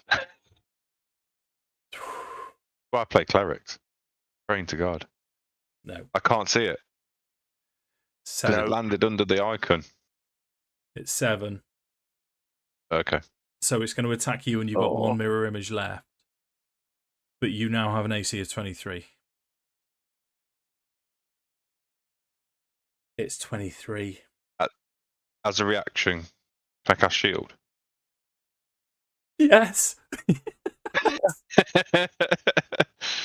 Well, I play clerics. Praying to God. No. I can't see it. Because it landed under the icon. It's 7. Okay. So it's going to attack you and you've got one mirror image left. But you now have an AC of 23. It's 23. As a reaction, can I cast shield? Yes!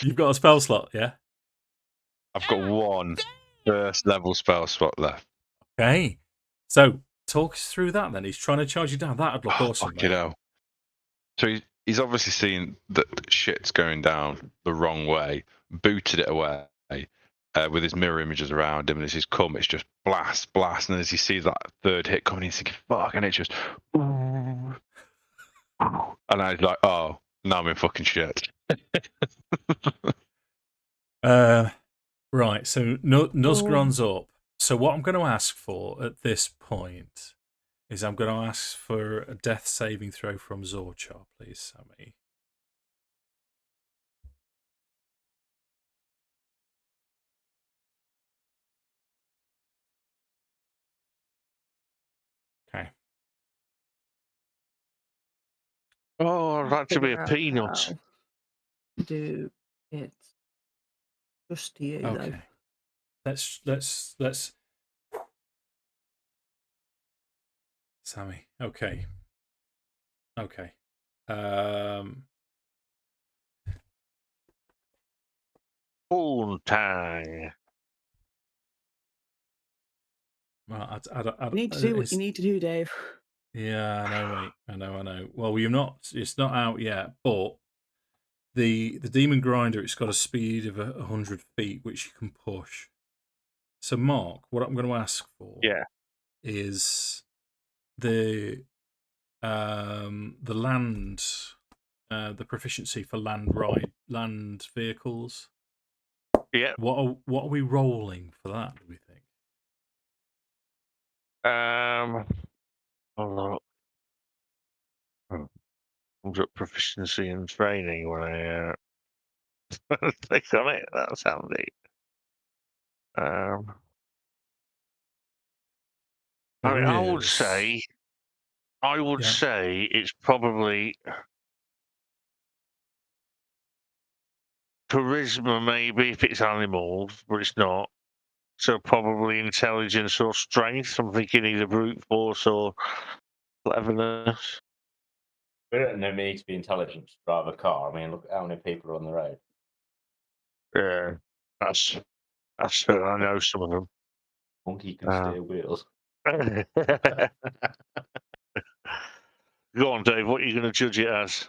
You've got a spell slot, yeah? I've got one first level spell slot left. Okay. So, talk us through that then. He's trying to charge you down. That'd look awesome. Fucking hell. So he's obviously seen that shit's going down the wrong way, booted it away with his mirror images around him, and as he's come, it's just blast. And as he sees that third hit coming, he's thinking, fuck, and it's just... And I was like, oh, now I'm in fucking shit. Right, so Nuzgron's up. So what I'm going to ask for at this point is I'm going to ask for a death saving throw from Zorchar, please, Sammy. Okay. Oh, I'd like to be a peanut. Do it just to you, Okay. though. Let's. Sammy. Okay. Tang. Well, You need to do what you need to do, Dave. Yeah, I know, mate. I know. Well, it's not out yet, but the demon grinder, it's got a speed of 100 feet, which you can push. So, Mark, what I'm going to ask for, is the land, the proficiency for land vehicles. Yeah. What are we rolling for that? Do we think? Look. Comes up proficiency and training when I click on it. That's handy. I would say it's probably charisma, maybe, if it's animals, but it's not. So probably intelligence or strength. I'm thinking either brute force or cleverness. We don't need to be intelligent to drive a car. I mean, look at how many people are on the road. Yeah, that's I know some of them. Monkey can steer wheels. Go on, Dave. What are you going to judge it as?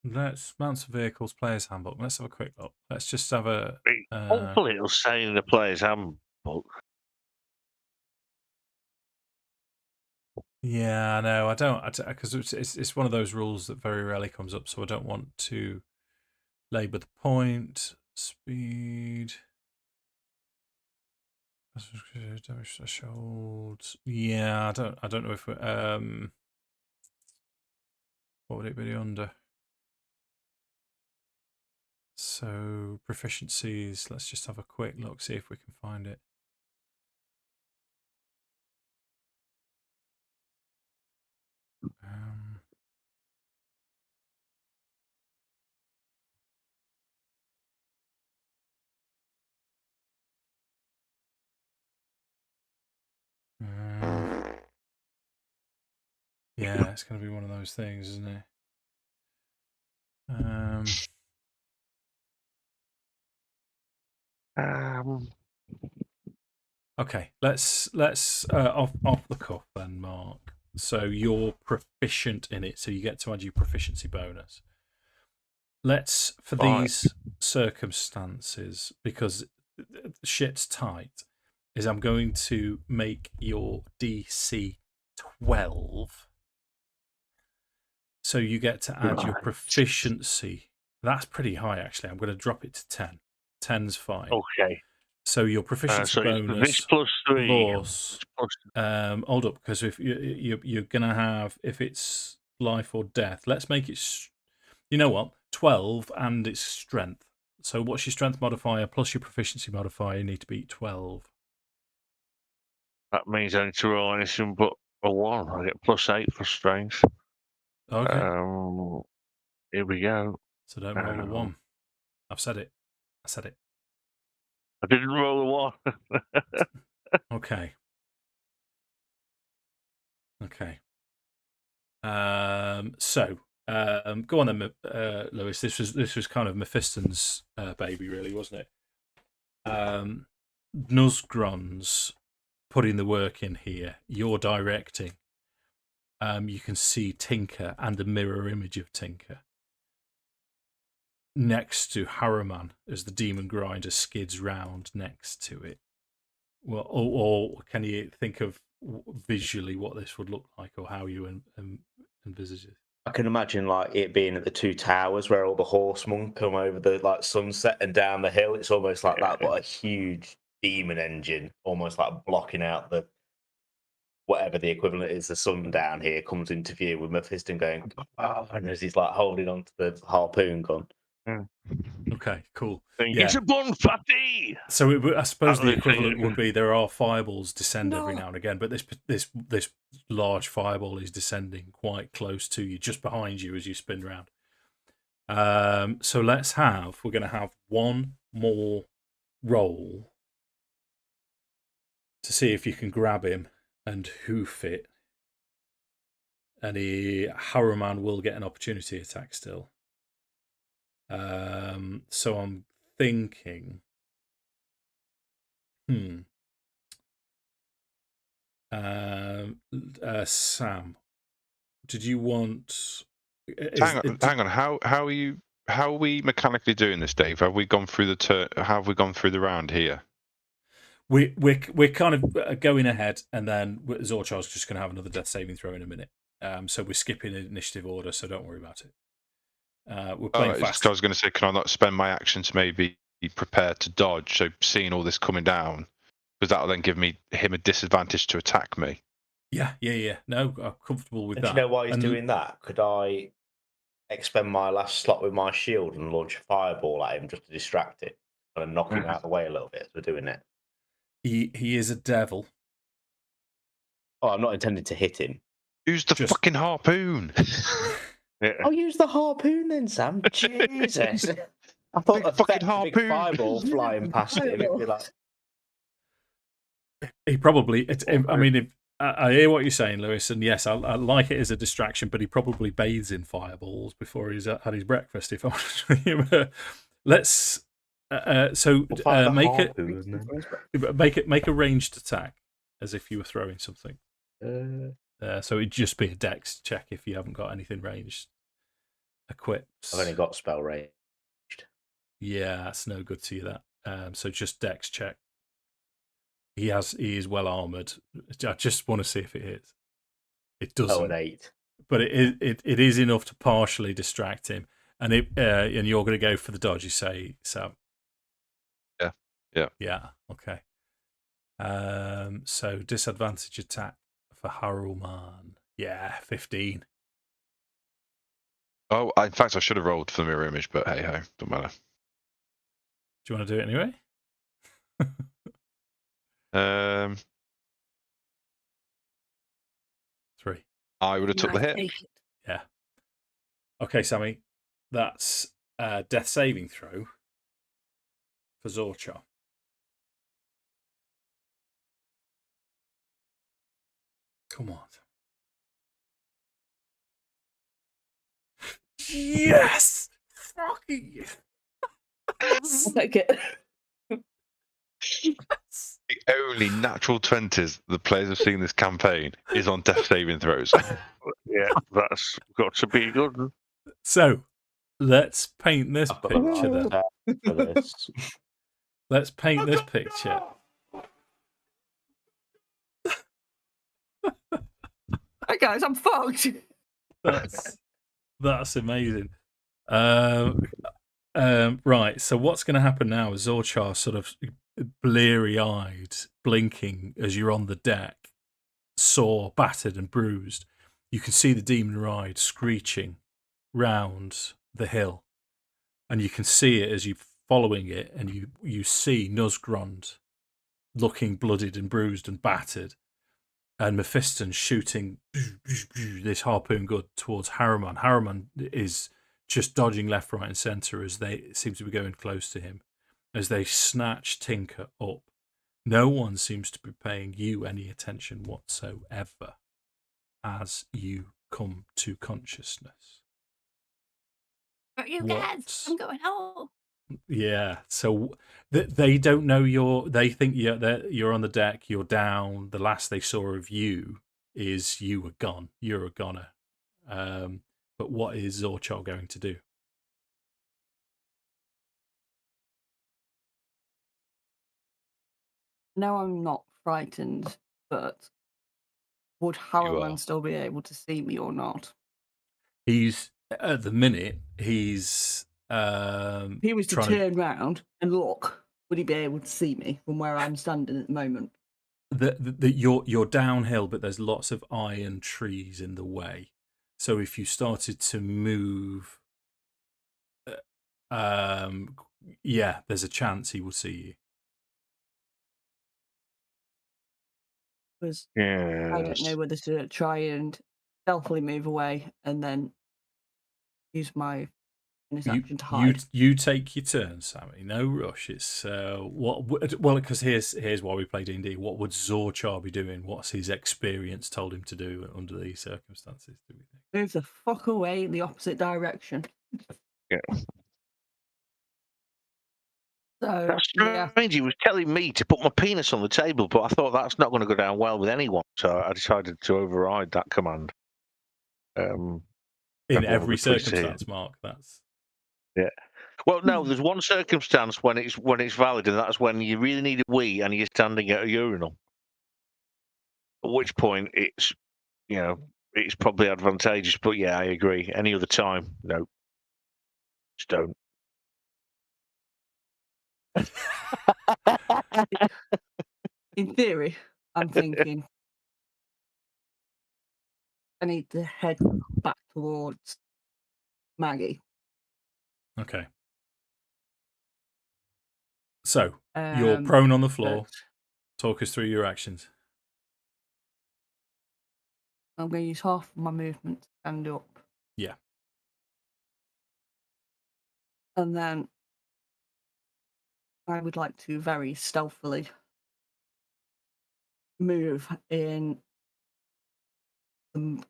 Let's mounts of vehicles, players handbook. Let's have a quick look. Let's just have a. Hopefully, it'll say in the player's handbook. Yeah, no, I don't, because it's one of those rules that very rarely comes up, so I don't want to labour the point. Speed. Damage threshold. Yeah, I don't know if we're, what would it be under? So proficiencies. Let's just have a quick look, see if we can find it. Yeah, it's going to be one of those things, isn't it? Okay, let's off the cuff then, Mark. So you're proficient in it, so you get to add your proficiency bonus. Let's, for these circumstances, because shit's tight, is I'm going to make your DC 12. So you get to add your proficiency. That's pretty high, actually. I'm going to drop it to 10. 10's fine. Okay. So your proficiency bonus. This plus 3. Plus, hold up, because if you're going to have, if it's life or death, let's make it, you know what, 12 and it's strength. So what's your strength modifier plus your proficiency modifier? You need to beat 12. That means I need to roll anything but a 1. I get plus 8 for strength. Okay. Here we go. So don't roll a 1. I've said it. I said it. I didn't roll a 1. Okay. So go on then, Lewis. This was kind of Mephiston's baby, really, wasn't it? Nuzgron's putting the work in here. You're directing. You can see Tinker and a mirror image of Tinker next to Haruman as the demon grinder skids round next to it. Well, or can you think of visually what this would look like, or how you envisage it? I can imagine like it being at the two towers where all the horsemen come over the like sunset and down the hill. It's almost like that, but a huge demon engine, almost like blocking out the whatever the equivalent is. The sun down here comes into view with Mephiston going, oh, and as he's like holding onto the harpoon gun. Okay, cool. It's a bun fatty. So I suppose the equivalent would be there are fireballs descend every now and again, but this large fireball is descending quite close to you, just behind you as you spin round. So we're going to have one more roll to see if you can grab him and hoof it. And Haruman will get an opportunity attack still. So I'm thinking, Sam, did you want? Hang on. How are we mechanically doing this, Dave? Have we gone through how have we gone through the round here? We're kind of going ahead, and then Zorchar's just going to have another death saving throw in a minute. So we're skipping initiative order, so don't worry about it. We're playing fast. I was going to say, can I not spend my action to maybe be prepared to dodge? So seeing all this coming down, because that'll then give him a disadvantage to attack me. Yeah. No, I'm comfortable with that. Do you know why he's doing that? Could I expend my last slot with my shield and launch a fireball at him just to distract it, and knock him out of the way a little bit as we're doing it? He is a devil. Oh, I'm not intending to hit him. Use the fucking harpoon. I'll use the harpoon then, Sam. Jesus. I thought a fucking harpoon fireball flying past him. It'd be like... He probably. I mean, I hear what you're saying, Lewis, and yes, I like it as a distraction. But he probably bathes in fireballs before he's had his breakfast. If I'm honest with you, let's make a ranged attack as if you were throwing something. So it'd just be a dex check if you haven't got anything ranged equipped. I've only got spell ranged. Yeah, that's no good to you. That so just dex check. He is well armored. I just want to see if it hits. It doesn't. Oh, an 8. But it is enough to partially distract him, and and you're going to go for the dodge. You say, Sam. Yeah. Okay. So disadvantage attack for Haruman. Yeah, 15. Oh, in fact, I should have rolled for the mirror image, but hey ho, don't matter. Do you want to do it anyway? 3. I would have took the hit. Yeah. Okay, Sammy. That's death saving throw for Zorcha. Come on. Yes! Fucking yes! I'll take it. Yes! The only natural 20s the players have seen this campaign is on death saving throws. Yeah, that's got to be good. So, let's paint this I've got the picture then. right for this. Let's paint this picture. Hey guys, I'm fucked. That's amazing. Right, so what's going to happen now is Zorchar sort of bleary-eyed, blinking as you're on the deck, sore, battered and bruised. You can see the demon ride screeching round the hill, and you can see it as you're following it, and you see Nuzgrond looking bloodied and bruised and battered, and Mephiston shooting this harpoon gun towards Haruman. Haruman is just dodging left, right, and centre as they seem to be going close to him, as they snatch Tinker up. No one seems to be paying you any attention whatsoever as you come to consciousness. But you guys, I'm going home. Yeah, so they don't know they think you're on the deck, you're down. The last they saw of you is you were gone. You're a goner. But what is Zorchar going to do? No, I'm not frightened, but would Haruman still be able to see me or not? He's at the minute he's if he was to turn round and look, would he be able to see me from where I'm standing at the moment? You're downhill, but there's lots of iron trees in the way. So if you started to move, yeah, there's a chance he will see you. Because I don't know whether to try and stealthily move away and then use my action to hide. You take your turn, Sammy. No rush. It's because here's why we play D&D. What would Zorchar be doing? What's his experience told him to do under these circumstances? Do we think? Move the fuck away in the opposite direction. Yeah. So, that's strange. He was telling me to put my penis on the table, but I thought that's not going to go down well with anyone, so I decided to override that command. In every circumstance, Mark. That's Well, no. There's one circumstance when it's valid, and that's when you really need a wee and you're standing at a urinal. At which point it's probably advantageous. But yeah, I agree. Any other time, no, just don't. In theory, I'm thinking I need to head back towards Maggie. okay. So you're prone on the floor. Talk us through your actions. I'm going to use half of my movement to stand up. Yeah. And then I would like to very stealthily move in the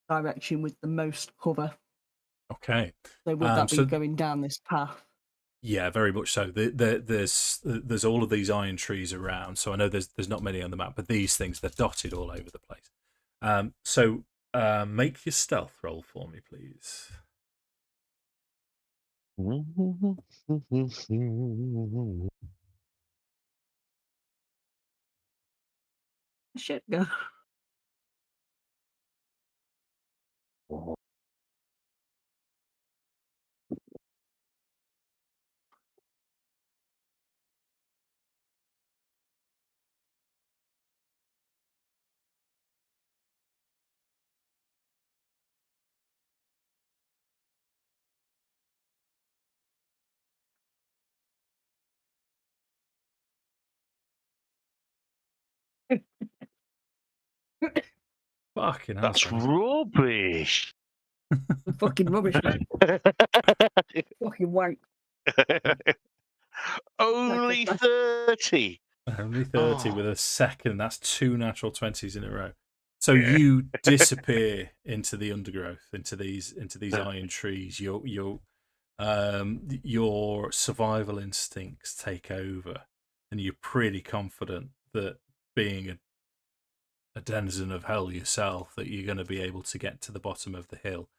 direction with the most cover. Okay. So would that be so- going down this path? Yeah, very much so. There's all of these iron trees around, so I know there's not many on the map, but these things, they're dotted all over the place. So make your stealth roll for me, please. Shit, go. Fucking hell, That's Sammy. rubbish. Fucking rubbish, mate. Fucking wank. Only That's 30. Only 30 Oh. with a second. That's 2 natural 20s in a row. So Yeah. you disappear into the undergrowth, into these iron trees. Your survival instincts take over, and you're pretty confident that, being a denizen of hell yourself, that you're going to be able to get to the bottom of the hill.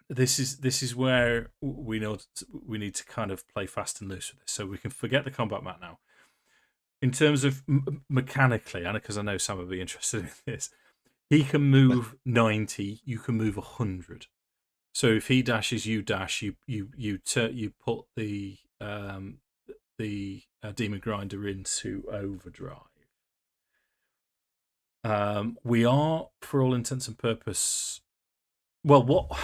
This is where we need to kind of play fast and loose with this, so we can forget the combat mat now. In terms of mechanically, and because I know Sam will be interested in this, he can move 90. You can move 100. So if he dashes, you dash. You put the demon grinder into overdrive. We are, for all intents and purpose, for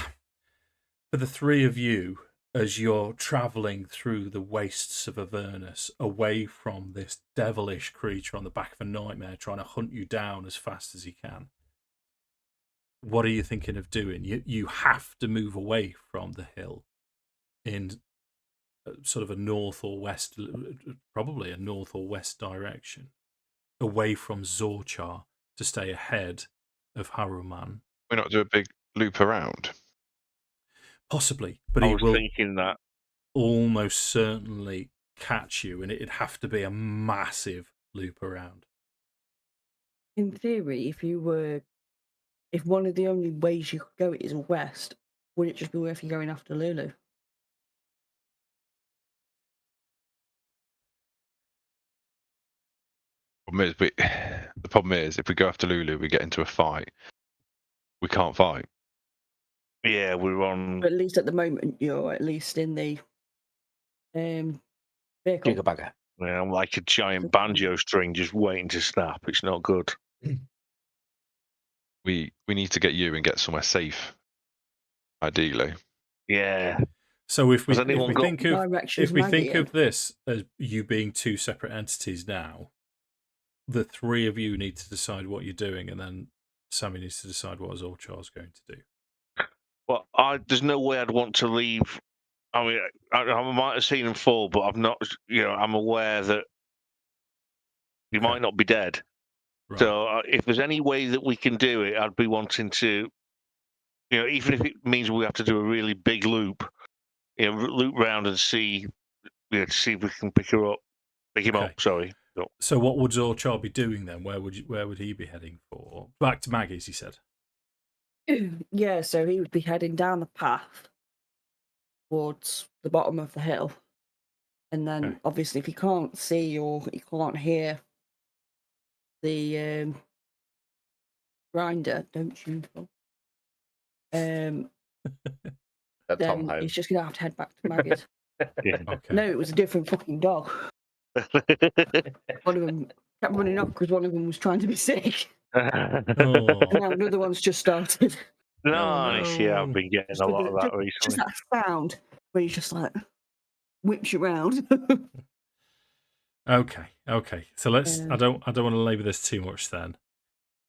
the three of you, as you're travelling through the wastes of Avernus, away from this devilish creature on the back of a nightmare trying to hunt you down as fast as he can, what are you thinking of doing? You have to move away from the hill in sort of a north or west, probably a north or west direction, away from Zorchar to stay ahead of Haruman. Why not do a big loop around? Possibly, but I he was will thinking that. almost certainly catch you, and it'd have to be a massive loop around. In theory, if one of the only ways you could go is west, would it just be worth you going after Lulu? The problem is, if we go after Lulu, we get into a fight. We can't fight. Yeah, we're on. But at least at the moment, you're at least in the vehicle. Jigabagger. Yeah, I'm like a giant banjo string just waiting to snap. It's not good. We need to get you and get somewhere safe, ideally. Yeah. So if we Has anyone got- think of Directions if we Maggie think in. of this as you being two separate entities now, the three of you need to decide what you're doing, and then Sammy needs to decide what Zorchar's going to do. Well, there's no way I'd want to leave. I mean, I might have seen him fall, but I've not. I'm aware that he Okay. might not be dead. Right. So if there's any way that we can do it, I'd be wanting to. Even if it means we have to do a really big loop, loop round and see, to see if we can pick him Okay. up. Sorry. So what would Zorchar be doing then? Where would he be heading for? Back to Maggie's, he said. Yeah, so he would be heading down the path towards the bottom of the hill. And then, Okay. obviously, if he can't see or he can't hear the grinder, don't you? That Tom Then home. he's just going to have to head back to Maggie's. Yeah. Okay. No, it was a different fucking dog. One of them kept running off because one of them was trying to be sick. Oh. And now another one's just started. Nice. Yeah, I've no. been getting a lot of that recently. Just that sound where he's just like whips you around. Okay. So let's. I don't want to labour this too much then.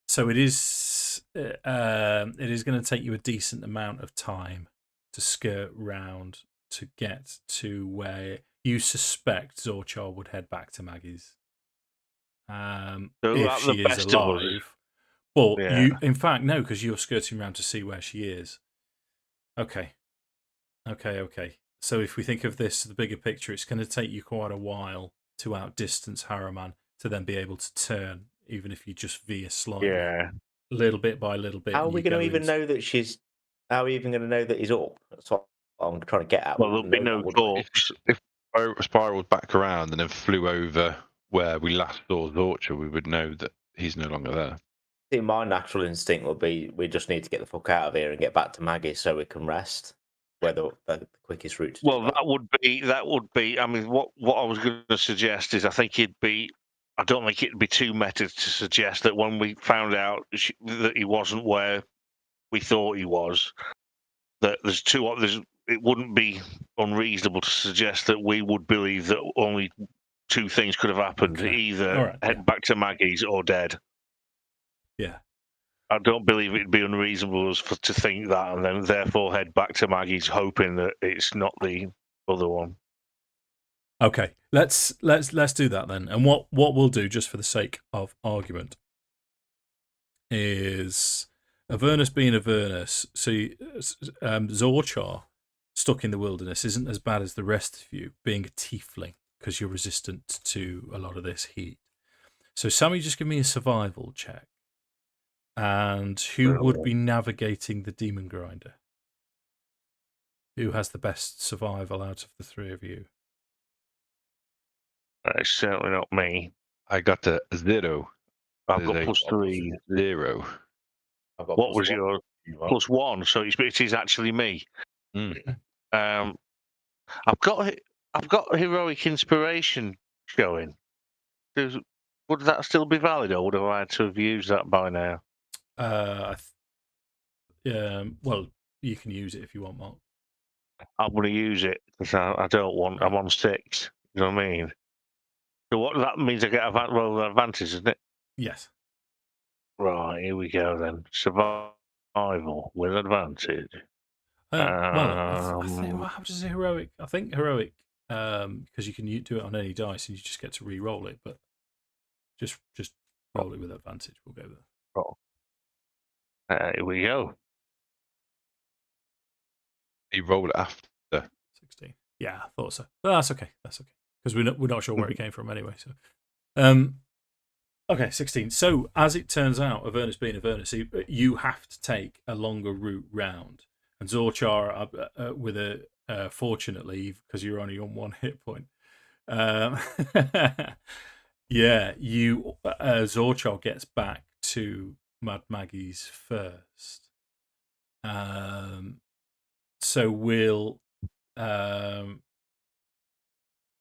So it is going to take you a decent amount of time to skirt round to get to where you suspect Zorchar would head back to Maggie's. So If at she the is best of us, alive, But Yeah. in fact, no, because you're skirting around to see where she is. Okay. So if we think of this, the bigger picture, it's going to take you quite a while to outdistance Haruman to then be able to turn, even if you just veer slightly, Yeah. little bit by little bit. How are and we you going go to even into- know that she's? How are we even going to know that he's up? That's what I'm trying to get at. Well, We there'll be wouldn't know no that, would we? talks. If I spiraled back around and then flew over where we last saw Zorcha, we would know that he's no longer there. I think my natural instinct would be we just need to get the fuck out of here and get back to Maggie so we can rest. Whether the quickest route to do Well, that would be. I mean, what I was going to suggest is, I think it'd be. I don't think it'd be too meta to suggest that when we found out that he wasn't where we thought he was, that there's two. It wouldn't be unreasonable to suggest that we would believe that only two things could have happened: Okay. either All right, head yeah. back to Maggie's or dead. Yeah. I don't believe it'd be unreasonable to think that, and then therefore head back to Maggie's, hoping that it's not the other one. Okay. Let's do that then. And what we'll do, just for the sake of argument, is Avernus being Avernus. So Zorchar stuck in the wilderness isn't as bad as the rest of you being a tiefling, because you're resistant to a lot of this heat. So Sammy, just give me a survival check. And who would be navigating the demon grinder? Who has the best survival out of the three of you? It's certainly not me. I got a 0. I've got There's a +3. 0. I've got What was +1. your +1? So it is actually me. Mm. I've got heroic inspiration showing. Would that still be valid, or would I had to have used that by now? Well, you can use it if you want, Mark. I'm going to use it because I don't want. I'm on 6. You know what I mean? So what that means, I get advantage, isn't it? Yes. Right, here we go then. Survival with advantage. Well, I think what happens is heroic. I think heroic, because you can do it on any dice and you just get to re-roll it, but just roll it with advantage. We'll go there. Here we go. You roll it after. 16. Yeah, I thought so. But that's okay. That's okay, because we're not sure where it came from anyway. So, okay, 16. So as it turns out, Avernus being Avernus, you have to take a longer route round. And Zorchar, with a fortunately, because you're only on 1 hit point. Yeah, Zorchar gets back to Mad Maggie's first. So we'll,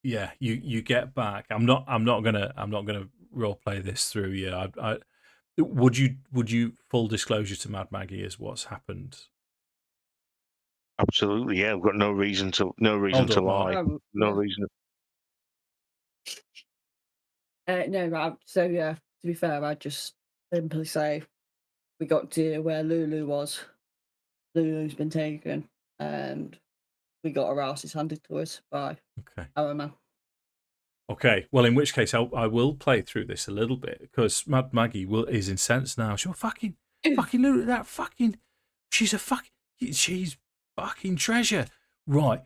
yeah, you get back. I'm not gonna role play this through. Yeah, would you full disclosure to Mad Maggie is what's happened? Absolutely, yeah. I've got no reason to Hold lie. on, No yeah. reason. No, right. So yeah, to be fair, I'd just simply say we got to where Lulu was. Lulu's been taken, and we got our asses handed to us by Haruman. Okay, well, in which case I will play through this a little bit, because Mad Maggie is incensed now. She'll fucking Lulu, she's fucking treasure. Right,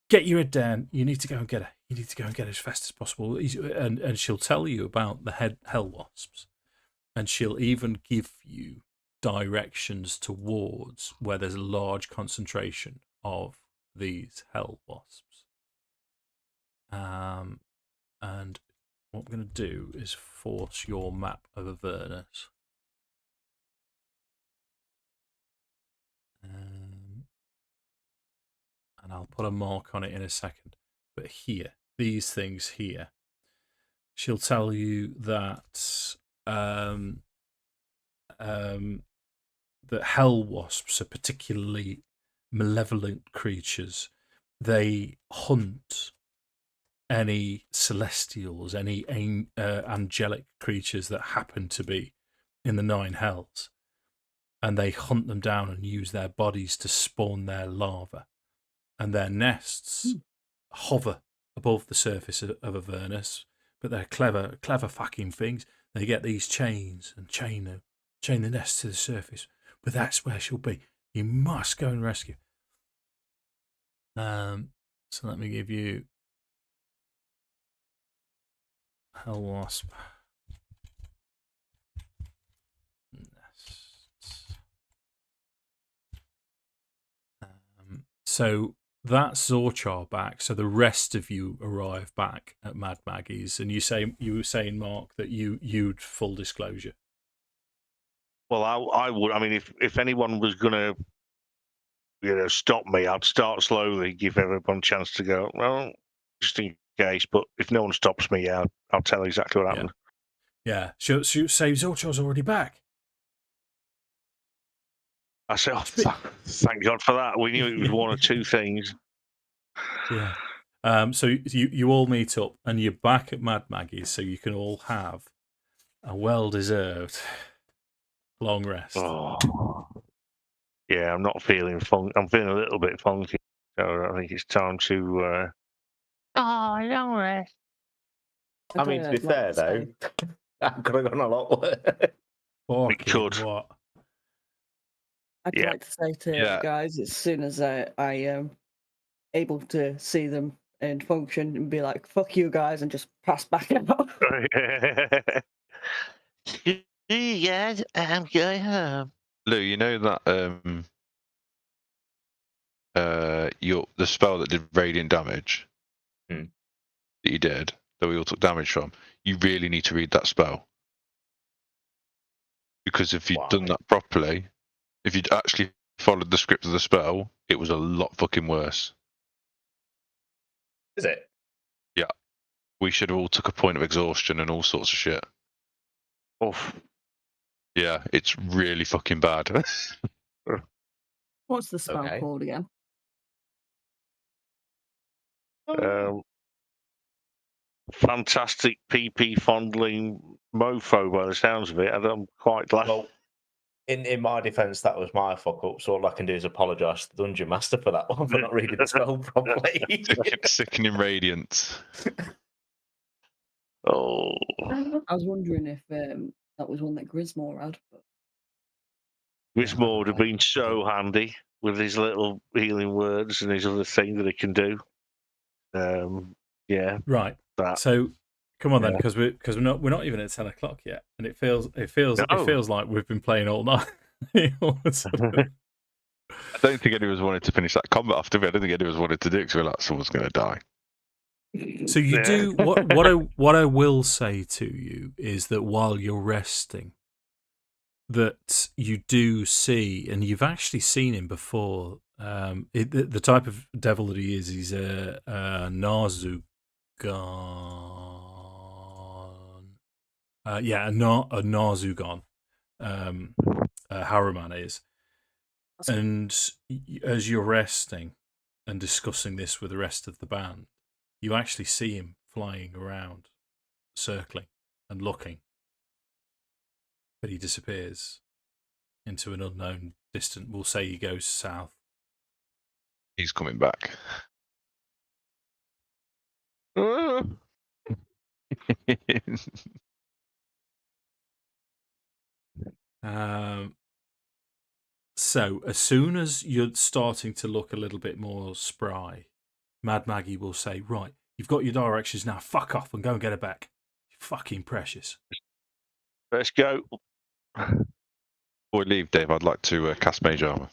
get your head down. You need to go and get her. You need to go and get her as fast as possible. And she'll tell you about the hell wasps, and she'll even give you directions towards where there's a large concentration of these hell wasps. And what I'm going to do is force your map of Avernus. And I'll put a mark on it in a second. But here, these things here, she'll tell you that that hell wasps are particularly malevolent creatures. They hunt any celestials, any angelic creatures that happen to be in the 9 hells, and they hunt them down and use their bodies to spawn their larvae. And their nests hover above the surface of Avernus, but they're clever fucking things. They get these chains and chain chain the nest to the surface, but that's where she'll be. You must go and rescue. So let me give you Hell Wasp. Nests. So that's Zorchar back. So the rest of you arrive back at Mad Maggie's, and you were saying, Mark, that you'd full disclosure. Well, I would. I mean, if anyone was gonna, stop me, I'd start slowly, give everyone a chance to go. Well, just in case. But if no one stops me, yeah, I'll tell exactly what happened. Yeah. She'll say Zorchar's already back. I said, thank God for that. We knew it was one or two things. Yeah. So you all meet up, and you're back at Mad Maggie's, so you can all have a well-deserved long rest. Oh. Yeah, I'm not feeling fun. I'm feeling a little bit funky, so I think it's time to. Long rest. I mean, to be fair though, that could have gone a lot worse. Fucking could. what? I'd Yeah. like to say to you guys, as soon as I am able to see them and function, and be like, "Fuck you guys," and just pass back out. See you guys, I'm going home. Lou, you know that the spell that did radiant damage that you did, that we all took damage from, you really need to read that spell. Because if you'd done that properly, if you'd actually followed the script of the spell, it was a lot fucking worse. Is it? Yeah. We should have all took a point of exhaustion and all sorts of shit. Oof. Yeah, it's really fucking bad. What's the spell called again? Fantastic PP fondling mofo by the sounds of it. I'm quite glad. Well, in my defence, that was my fuck up. So all I can do is apologise to the Dungeon Master for that one, for not reading the spell properly. Sickening radiance. Oh. I was wondering if that was one that Grismore had. But... Grismore would have been so handy with his little healing words and his other thing that he can do. Yeah. Right. That. So come on then, because we're not even at 10 o'clock yet, and it feels like we've been playing all night. I don't think anyone's wanted to finish that combat off, do we? I don't think anyone's wanted to do it because we're like, someone's going to die. So you do what I will say to you is that while you're resting, that you do see, and you've actually seen him before. The type of devil that he is, he's a Narzugan. A Narzugan. Haruman is. And as you're resting and discussing this with the rest of the band, you actually see him flying around, circling and looking. But he disappears into an unknown distant. We'll say he goes south. He's coming back. So as soon as you're starting to look a little bit more spry, Mad Maggie will say, "Right, you've got your directions now. Fuck off and go and get it back. You're fucking precious." Let's go. Before we leave, Dave, I'd like to cast Mage Armor.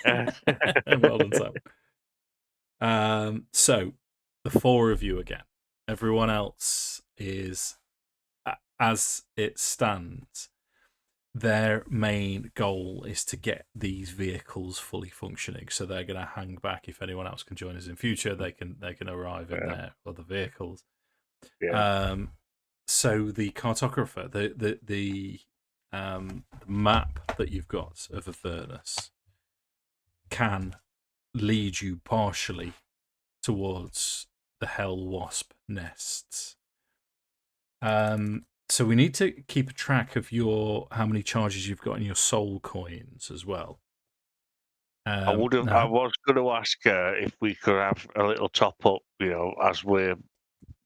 Well done, Sam. So the four of you again. Everyone else is, as it stands, their main goal is to get these vehicles fully functioning. So they're going to hang back. If anyone else can join us in future, they can arrive in their other vehicles. Yeah. So the cartographer, the map that you've got of Avernus can lead you partially towards the Hell Wasp nests. So we need to keep a track of how many charges you've got in your soul coins as well. I was going to ask if we could have a little top up, as we're,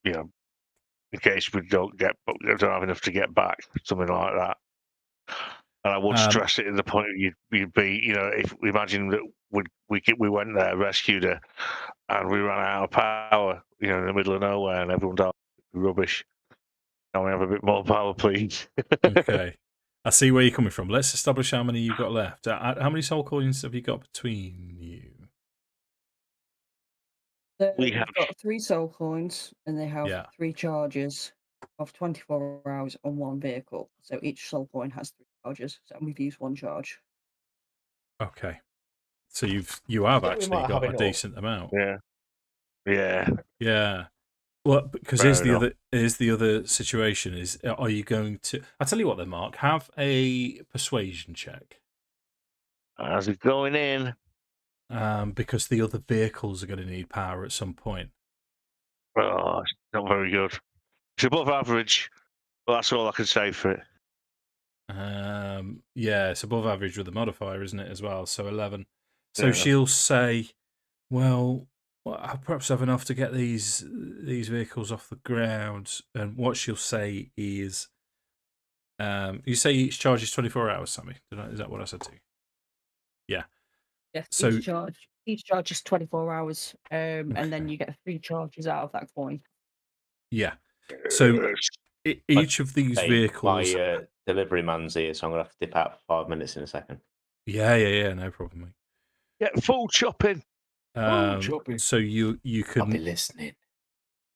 in case we don't have enough to get back, something like that. And I would stress it to the point you'd be, if we imagine that we went there, rescued her, and we ran out of power, in the middle of nowhere, and everyone died. Rubbish. Can we have a bit more power, please? Okay. I see where you're coming from. Let's establish how many you've got left. How many soul coins have you got between you? We We've have- got 3 soul coins, and they have Yeah. 3 charges of 24 hours on 1 vehicle. So each soul coin has 3 charges, so we've used 1 charge. Okay. So you have think we actually might got have a enough. decent amount. Yeah. Yeah. Yeah. Well, because Fair here's the other situation is, are you going to? I'll tell you what, then, Mark, have a persuasion check. How's it going in? Because the other vehicles are going to need power at some point. Oh, it's not very good. It's above average, but that's all I can say for it. Yeah, it's above average with the modifier, isn't it, as well? So 11. So Yeah. she'll say, well, I perhaps have enough to get these vehicles off the ground. And what she'll say is, you say each charge is 24 hours, Sammy. Is that what I said to you? Yeah. Yes, So each charge is 24 hours, and then Okay. you get 3 charges out of that coin. yeah. So each of these Hey, vehicles. My delivery man's here, so I'm going to have to dip out for 5 minutes in a second. Yeah, no problem, mate. Get full chopping. So you I'll be can. listening.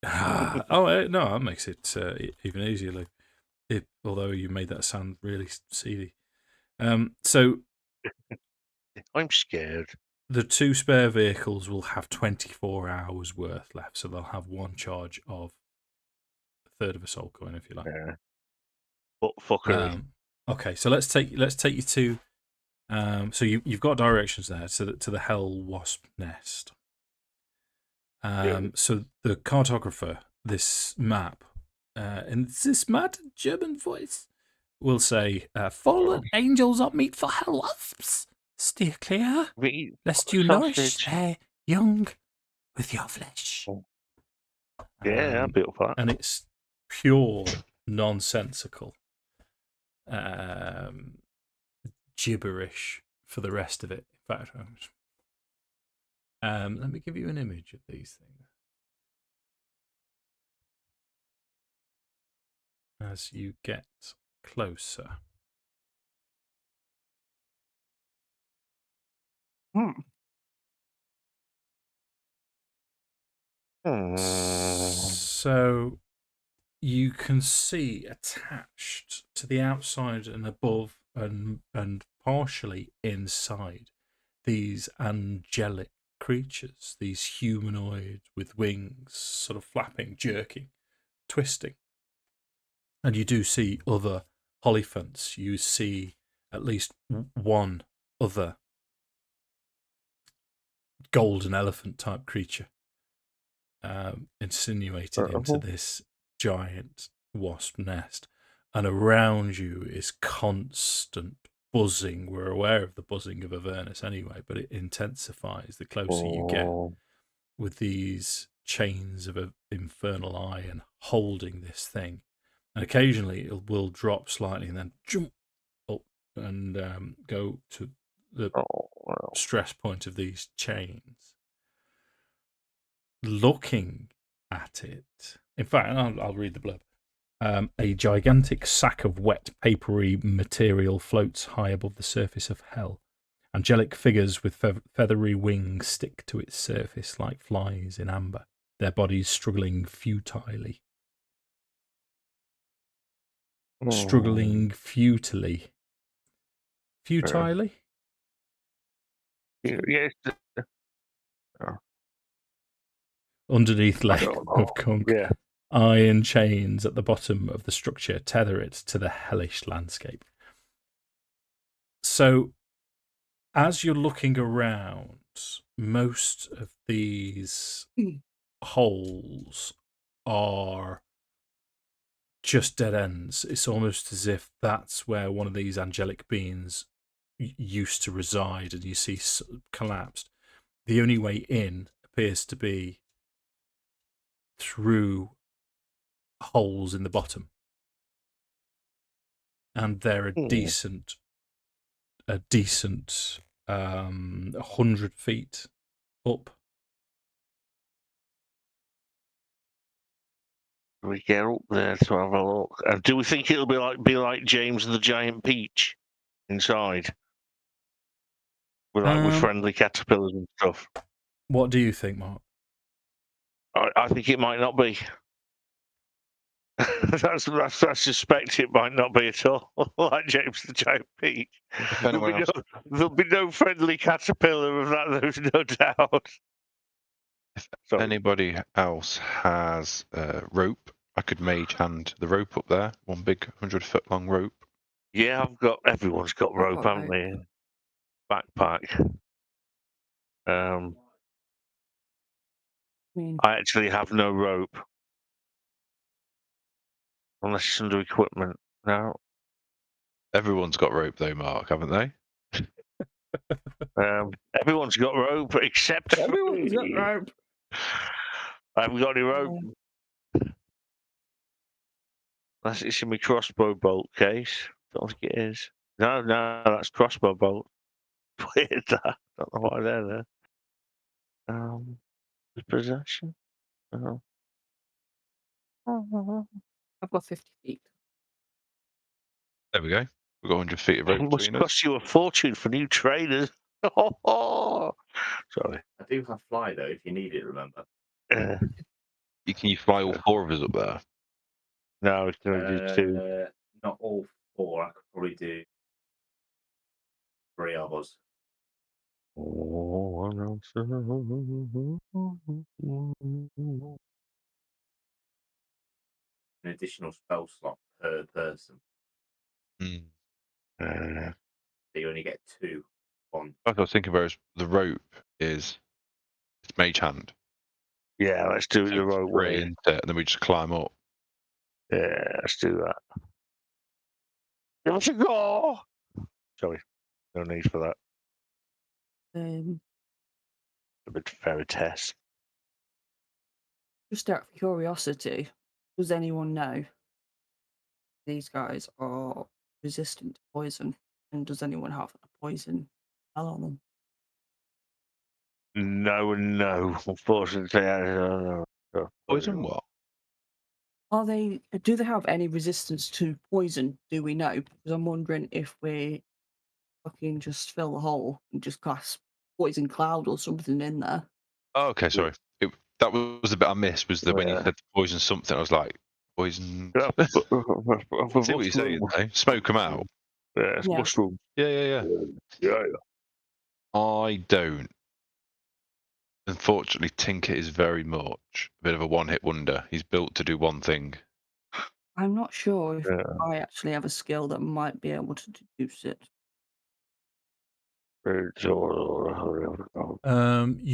No, that makes it even easier. Although you made that sound really seedy. So I'm scared. the 2 spare vehicles will have 24 hours worth left, so they'll have 1 charge of a third of a soul coin, if you like. Yeah. But fuckery. Okay, so let's take you to. So you've got directions there to the Hell Wasp Nest. So the cartographer, this map, in this mad German voice, will say, "Fallen angels are meat for hell wasps. Steer clear, lest you nourish their young with your flesh." Yeah, I'll be up for that. And it's pure nonsensical gibberish for the rest of it. In fact, let me give you an image of these things as you get closer. So you can see attached to the outside and above and partially inside these angelic creatures, these humanoid with wings, sort of flapping, jerking, twisting. And you do see other Holophants. You see at least one other golden elephant type creature insinuated into this giant wasp nest. And around you is constant buzzing. We're aware of the buzzing of Avernus anyway, but it intensifies the closer you get with these chains of infernal iron holding this thing. And occasionally it will drop slightly and then jump up and go to the stress point of these chains. Looking at it, in fact, I'll read the blurb. A gigantic sack of wet, papery material floats high above the surface of hell. Angelic figures with feathery wings stick to its surface like flies in amber, their bodies struggling futilely. Struggling futilely. Futilely? Yes. Underneath leg of conch, Yeah. iron chains at the bottom of the structure tether it to the hellish landscape. So, as you're looking around, most of these holes are just dead ends. It's almost as if that's where one of these angelic beings used to reside, and you see collapsed. The only way in appears to be through holes in the bottom. and they're a decent 100 feet up. We get up there to have a look. Do we think it'll be like James and the Giant Peach inside, with friendly caterpillars and stuff? What do you think, Mark? I think it might not be. I suspect it might not be at all like James the Giant Peach. There'll be no friendly caterpillar of that. There's no doubt. If anybody else has rope, I could mage hand the rope up there. One big 100-foot long rope. Yeah, everyone's got rope, haven't they? Backpack. I actually have no rope. Unless it's under equipment. No. Everyone's got rope though, Mark, haven't they? Everyone's got rope except Everyone's got rope. I haven't got any rope. Unless it's in my crossbow bolt case. Don't think it is. No, that's crossbow bolt. Weird that. Don't know why they're there. Possession. I've got 50 feet. There we go. We've got 100 feet of rope It must between us. cost you a fortune for new trainers. Sorry. I do have fly though, if you need it. Remember. Can you fly all 4 of us up there? No, we can only do 2. Not all 4. I could probably do 3 of us. An additional spell slot per person. So you only get 2 on. I was thinking, whereas the rope it's mage hand. Yeah, let's do it the rope way. And then we just climb up. Yeah, let's do that. Give us a go! Sorry, no need for that. A bit fairy test. Just out of curiosity, does anyone know these guys are resistant to poison? And does anyone have a poison spell on them? No. Unfortunately, I don't know. Poison what? Do they have any resistance to poison? Do we know? Because I'm wondering if we fucking just fill the hole and just cast poison cloud or something in there. Oh, okay, sorry. That was the bit I missed. Was that when you said poison something? I was like, poison. See what you're saying? Smoke them out. Yeah, it's mushroom. Yeah. I don't. Unfortunately, Tinker is very much a bit of a one-hit wonder. He's built to do one thing. I'm not sure if I actually have a skill that might be able to deduce it. You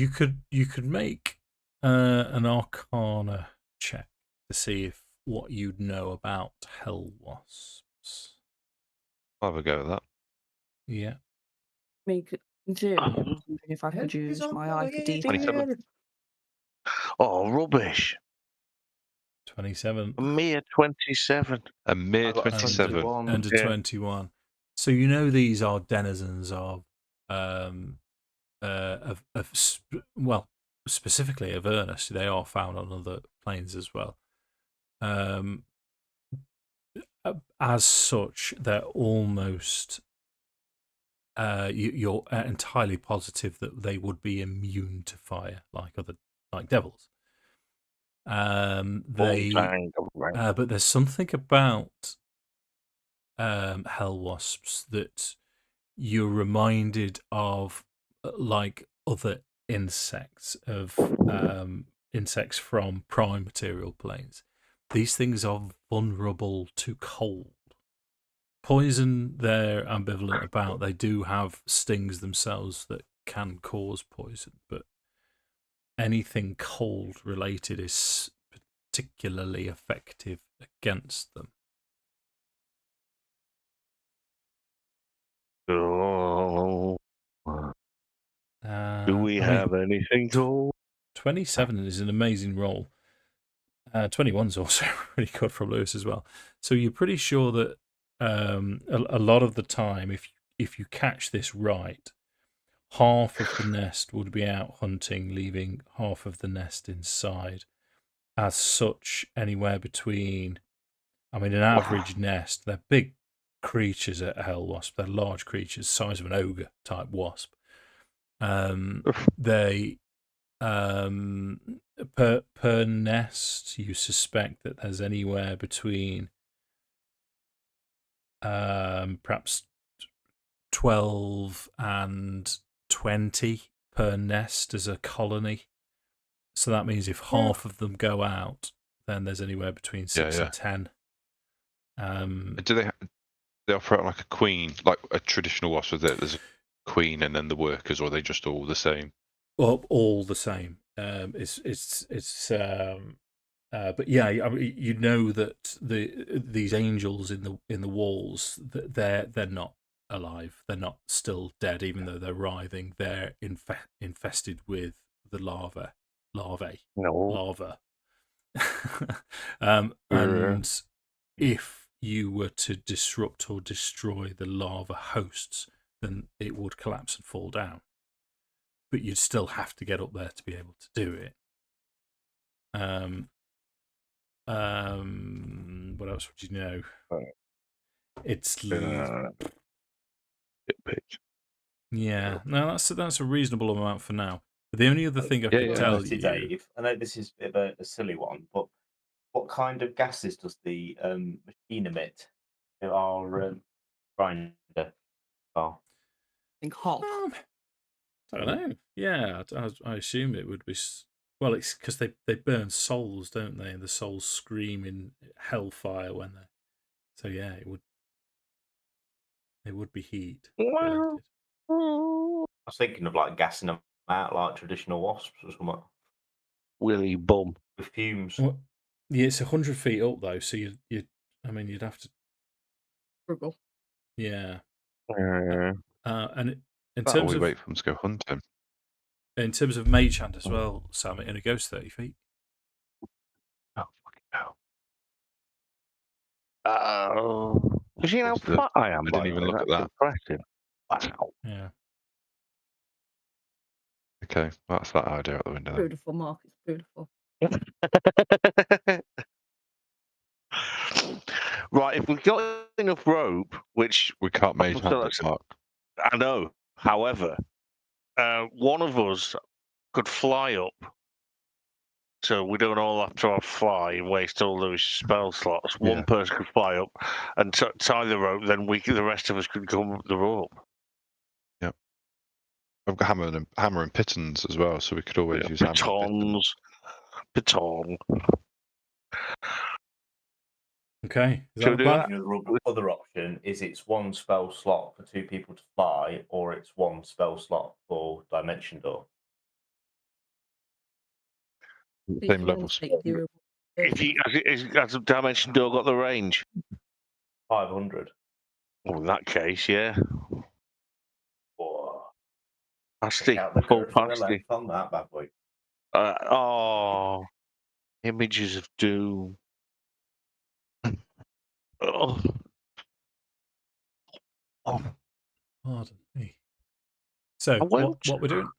could make an Arcana check to see if what you'd know about hell wasps. I'll have a go at that. Yeah. In theory, I was wondering if I could use my eye for detail. 27. Oh, rubbish. 27. A mere 27. A mere 27. Under 21. So you know these are denizens of specifically Avernus. They are found on other planes as well. As such, they're almost you're entirely positive that they would be immune to fire, like devils. But there's something about hell wasps that you're reminded of, like other insects from prime material planes. These things are vulnerable to cold. Poison, they're ambivalent about. They do have stings themselves that can cause poison, but anything cold related is particularly effective against them. Do we have anything to? 27 is an amazing roll. 21's also pretty good from Lewis as well. So you're pretty sure that a lot of the time, if you catch this right, half of the nest would be out hunting, leaving half of the nest inside. As such, anywhere between, I mean, an average nest, they're big creatures at hell wasp. They're large creatures, size of an ogre type wasp. They per nest, you suspect that there's anywhere between perhaps 12 and 20 per nest as a colony. So that means if half of them go out, then there's anywhere between 6 and 10. Do they operate like a queen, like a traditional wasp? With it, there's a queen and then the workers, or are they just all the same? Well, all the same. But yeah, I mean, you know that these angels in the walls, they're not alive. They're not still dead, even though they're writhing. They're infested with the larvae. And if you were to disrupt or destroy the larva hosts, then it would collapse and fall down. But you'd still have to get up there to be able to do it. What else would you know? It's yeah. No, that's a reasonable amount for now. But the only other thing I could tell you, Dave, I know this is a bit of a silly one, but what kind of gases does the machine emit? Our grinder. Oh, I think hot. I don't know. Yeah, I assume it would be. Well, it's because they burn souls, don't they? And the souls scream in hellfire when they. So yeah, it would be heat. Related. I was thinking of like gassing them out like traditional wasps or something. Willy bum. With fumes. Well, yeah, it's 100 feet up though, so you'd have to. Struggle. Yeah. And in terms we of wait for them to go hunting. In terms of mage hand as well, Sam, it only goes 30 feet. Oh fucking hell! Oh, you see how fat I am? I didn't even look at that. Impressive. Wow. Yeah. Okay, that's that idea out the window. Beautiful, Mark. It's beautiful. Right, if we've got enough rope, which we can't mage hand the park. I know. However, one of us could fly up, so we don't all have to fly and waste all those spell slots. One person could fly up and tie the rope, then the rest of us could come up the rope. Yep. I've got hammer and pitons as well, so we could always use pitons. Piton. Okay. The other option is it's one spell slot for 2 people to fly, or it's one spell slot for Dimension Door. Same level. Has Dimension Door got the range? 500. Well, in that case, yeah. Whoa. Pasty. Full pasty. On that bad boy. Images of Doom. Oh. Pardon me. So, what we're doing?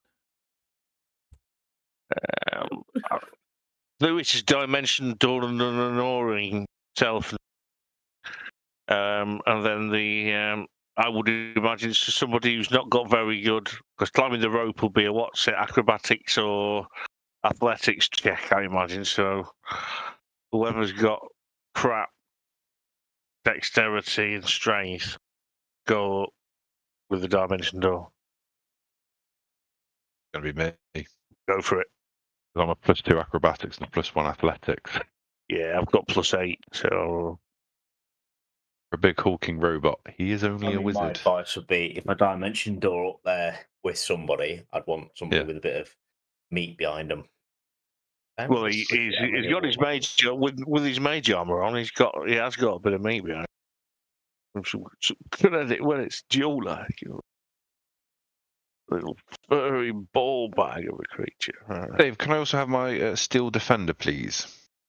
Lewis is Dimension Door and ignoring self. And then I would imagine it's somebody who's not got very good, because climbing the rope will be acrobatics or athletics check, I imagine. So whoever's got crap dexterity and strength, go with the Dimension Door. It's going to be me. Go for it. I'm a +2 acrobatics and a +1 athletics. Yeah, I've got +8, so... For a big hulking robot, he is only a wizard. My advice would be, if a Dimension Door up there with somebody, I'd want somebody with a bit of meat behind them. Well, he's got his mage with his mage armor on. He has got a bit of meat behind him. When it's dual-like, little furry ball bag of a creature. Dave, can I also have my Steel Defender, please?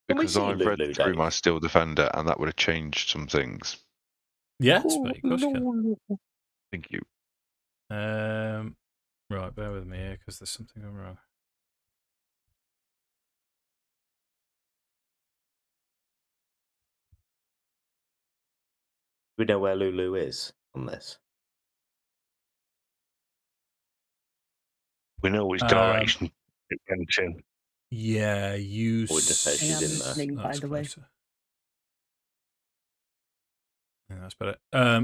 Because I've read through my Steel Defender, and that would have changed some things. Yeah, of course you can. Thank you. Right, bear with me here because there's something going wrong. We know where Lulu is on this. We know which direction it went in. Yeah, you. Or just say she's in there. listening, by That's the way. closer. Yeah, that's better.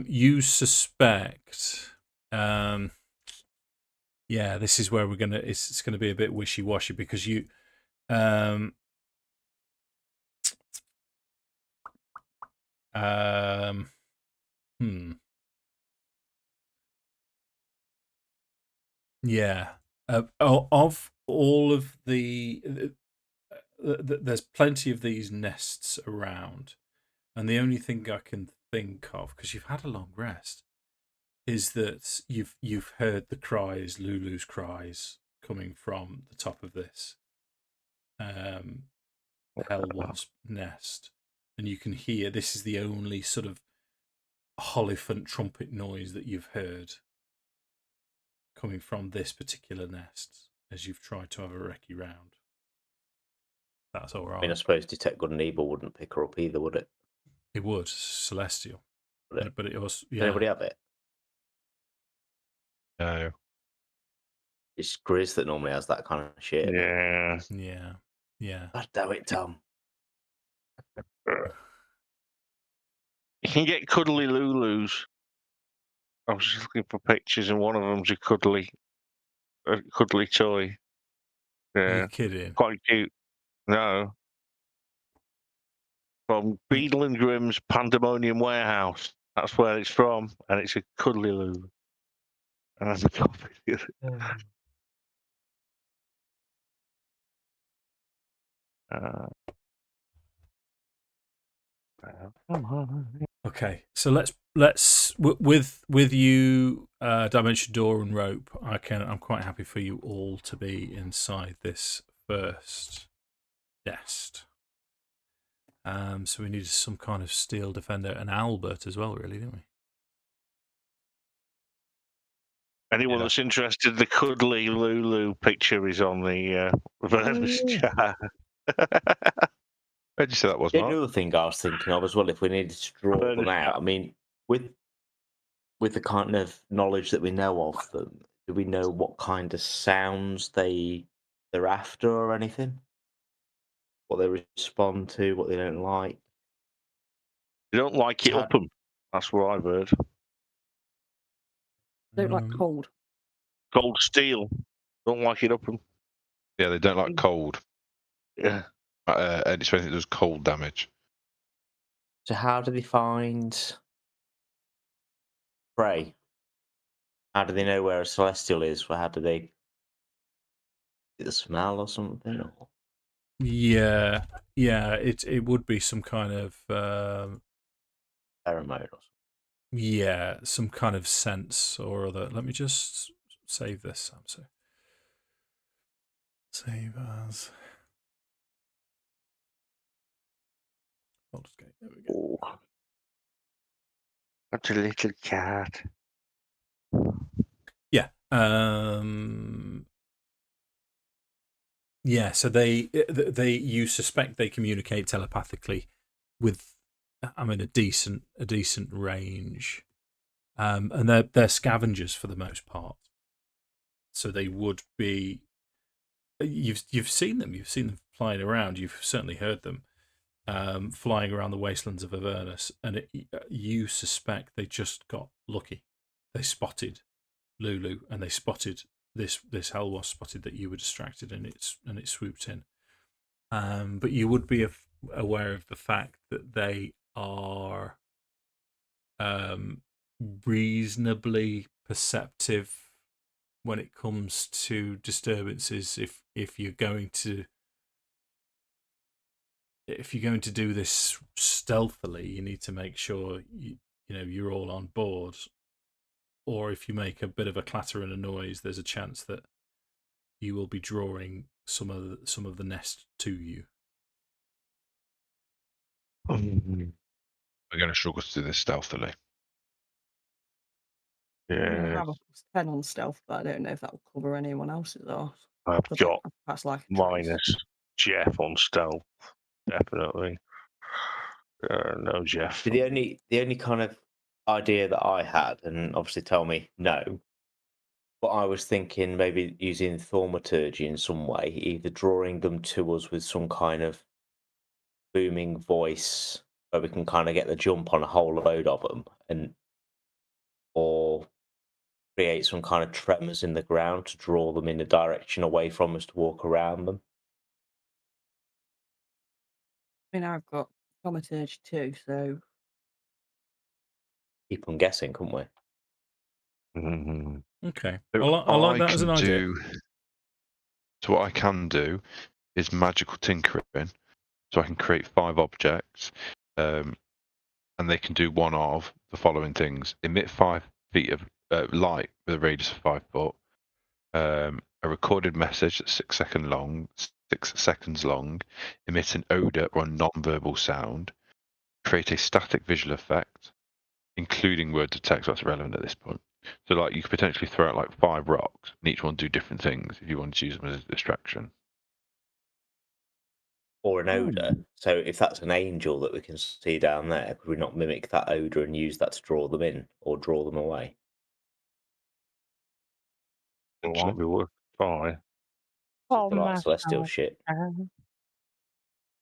You suspect. Yeah, this is where we're gonna. It's gonna be a bit wishy-washy because you. Yeah. Of all of there's plenty of these nests around, and the only thing I can think of, because you've had a long rest, is that you've heard the cries, Lulu's cries, coming from the top of this Hell Wasp nest, and you can hear. This is the only sort of Hollyphant trumpet noise that you've heard coming from this particular nest as you've tried to have a recce round. That's all right. I mean, I suppose Detect Good and Evil wouldn't pick her up either, would it? It would, Celestial. Would it? But it was, Does yeah. anybody have it? No. It's Grizz that normally has that kind of shit. Yeah. Yeah. God damn it, Tom. You can get cuddly Lulus. I was just looking for pictures, and one of them's a cuddly toy. Yeah, You're kidding. quite cute. No. From Beadle and Grimm's Pandemonium Warehouse. That's where it's from, and it's a cuddly Lulu. And that's a copy. Okay, so let's with you, Dimension Door and Rope. I'm quite happy for you all to be inside this first nest. So we needed some kind of steel defender and Albert as well, really, didn't we? Anyone that's interested, the cuddly Lulu picture is on the Avernus chat. Where'd you say that was, The Mark? other thing I was thinking of as well, if we needed to draw them out, I mean, with the kind of knowledge that we know of them, do we know what kind of sounds they're after or anything? What they respond to, what they don't like? They don't like it up them. That's what I've heard. Don't like cold. Cold steel. Don't like it up them. Yeah, they don't like cold. Yeah. And it's anything that does cold damage. So how do they find prey? How do they know where a celestial is? How do they get the smell or something? Or? Yeah. It would be some kind of Pheromone or something. yeah, some kind of sense or other. Let me just save this. So save as baldursgate. There we go. Oh. Such a little cat. Yeah. Yeah. So they you suspect they communicate telepathically with, I mean, a decent range, and they're scavengers for the most part. So they would be. You've seen them. You've seen them flying around. You've certainly heard them flying around the wastelands of Avernus, and you suspect they just got lucky. They spotted Lulu, and they spotted this Hell Wasp spotted that you were distracted, and it swooped in. But you would be aware of the fact that they are reasonably perceptive when it comes to disturbances. If you're going to do this stealthily, you need to make sure you're all on board. Or if you make a bit of a clatter and a noise, there's a chance that you will be drawing some of the nest to you. We're going to struggle to do this stealthily. I Yeah, have a +10 on stealth, but I don't know if that will cover anyone else's or I've got that's like a trace. minus Jeff on stealth, definitely. No Jeff. The only kind of idea that I had, and obviously tell me no, but I was thinking maybe using thaumaturgy in some way, either drawing them to us with some kind of booming voice where we can kind of get the jump on a whole load of them, or create some kind of tremors in the ground to draw them in a direction away from us to walk around them. I mean, I've got thaumaturgy too, so Keep on guessing, couldn't we? Mm-hmm. Okay. So I like that as an idea. So what I can do is magical tinkering. So I can create 5 objects, and they can do one of the following things: emit 5 feet of light with a radius of 5 foot, a recorded message that's 6 seconds long, emit an odor or a non-verbal sound, create a static visual effect, including words of text. That's relevant at this point. So, like, you could potentially throw out like 5 rocks, and each one do different things if you want to use them as a distraction. Or an odor. So if that's an angel that we can see down there, could we not mimic that odor and use that to draw them in or draw them away? It might be worth a try. So for like celestial shit.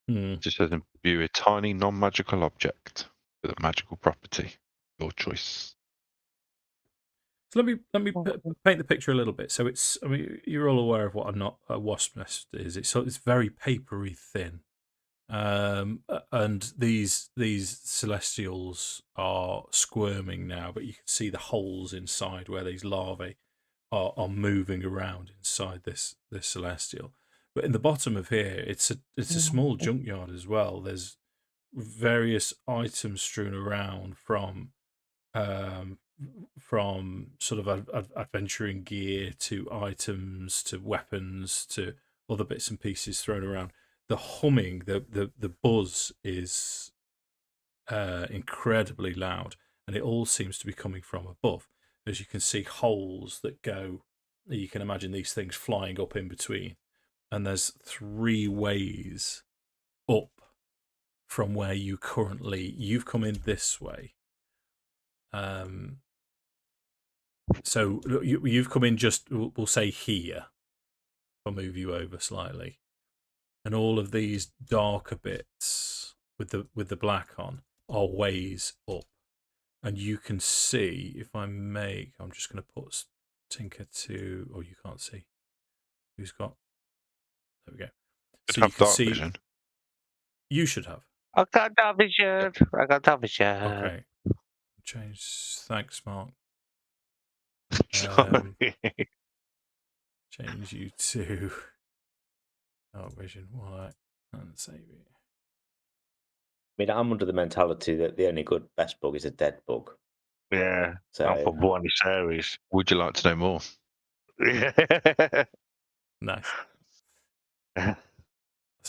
Just says imbue a tiny non-magical object with a magical property. Your choice. So let me paint the picture a little bit. So I mean, you're all aware of what a wasp nest is. It's very papery thin, and these celestials are squirming now, but you can see the holes inside where these larvae are moving around inside this celestial. But in the bottom of here, it's a small junkyard as well. There's various items strewn around from sort of adventuring gear to items to weapons to other bits and pieces thrown around. The humming, the buzz is incredibly loud, and it all seems to be coming from above. As you can see, holes that go. You can imagine these things flying up in between, and there's 3 ways up from where you've come in this way. So you've come in just, we'll say here. I'll move you over slightly, and all of these darker bits with the black on are ways up, and you can see, if I make, I'm just going to put Tinker to, or you can't see. Who's got? There we go. So you can see. Vision. You should have. I got that vision. I got that vision. Okay. Change. Thanks, Mark. Change you to vision white and save it. I mean, I'm under the mentality that the only good best bug is a dead bug. Yeah. So I'm for Buenos Aires. Would you like to know more? Yeah. Nice.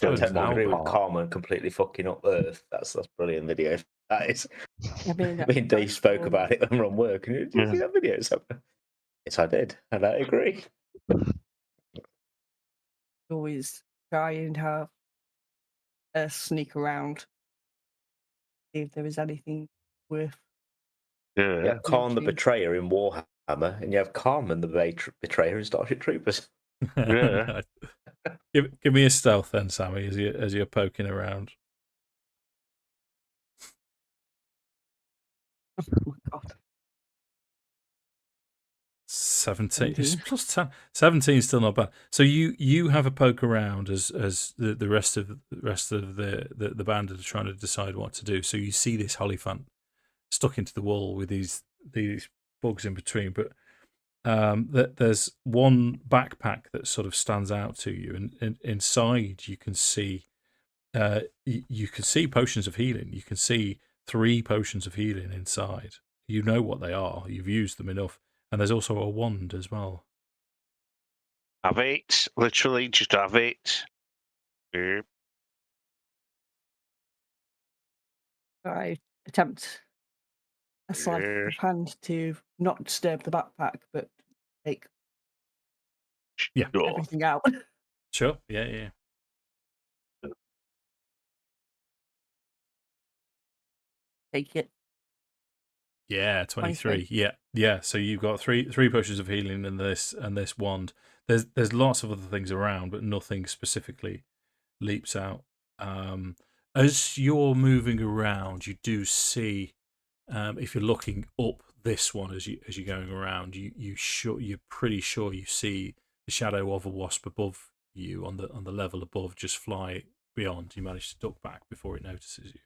Don't agree with Carmen completely fucking up Earth. That's brilliant video. That is. I mean, Dave spoke about it when we're on work. And did you see that video? Yes, I did, and I agree. Always try and have a sneak around, see if there is anything worth. Yeah, you have Khan the Betrayer in Warhammer, and you have Carmen the Betrayer in Starship Troopers. Yeah. Give me a stealth then, Sammy, as you're poking around. Oh my god. 17. It's plus 10. 17 is still not bad. So you have a poke around as the rest of the band are trying to decide what to do. So you see this Hollyphant stuck into the wall with these bugs in between, but there's one backpack that sort of stands out to you, and inside you can see potions of healing. You can see 3 potions of healing inside. You know what they are. You've used them enough. And there's also a wand as well. Have it. Literally, just have it. Yep. I attempt a sleight of hand to not disturb the backpack, but take Yeah. Sure. everything out. Sure. Yeah, yeah. Take it. Yeah, 23. 23. Yeah. Yeah. So you've got three pushes of healing and this wand. There's lots of other things around, but nothing specifically leaps out. As you're moving around, you do see, if you're looking up this one as you're going around, you're pretty sure you see the shadow of a wasp above you on the level above. Just fly beyond. You manage to duck back before it notices you.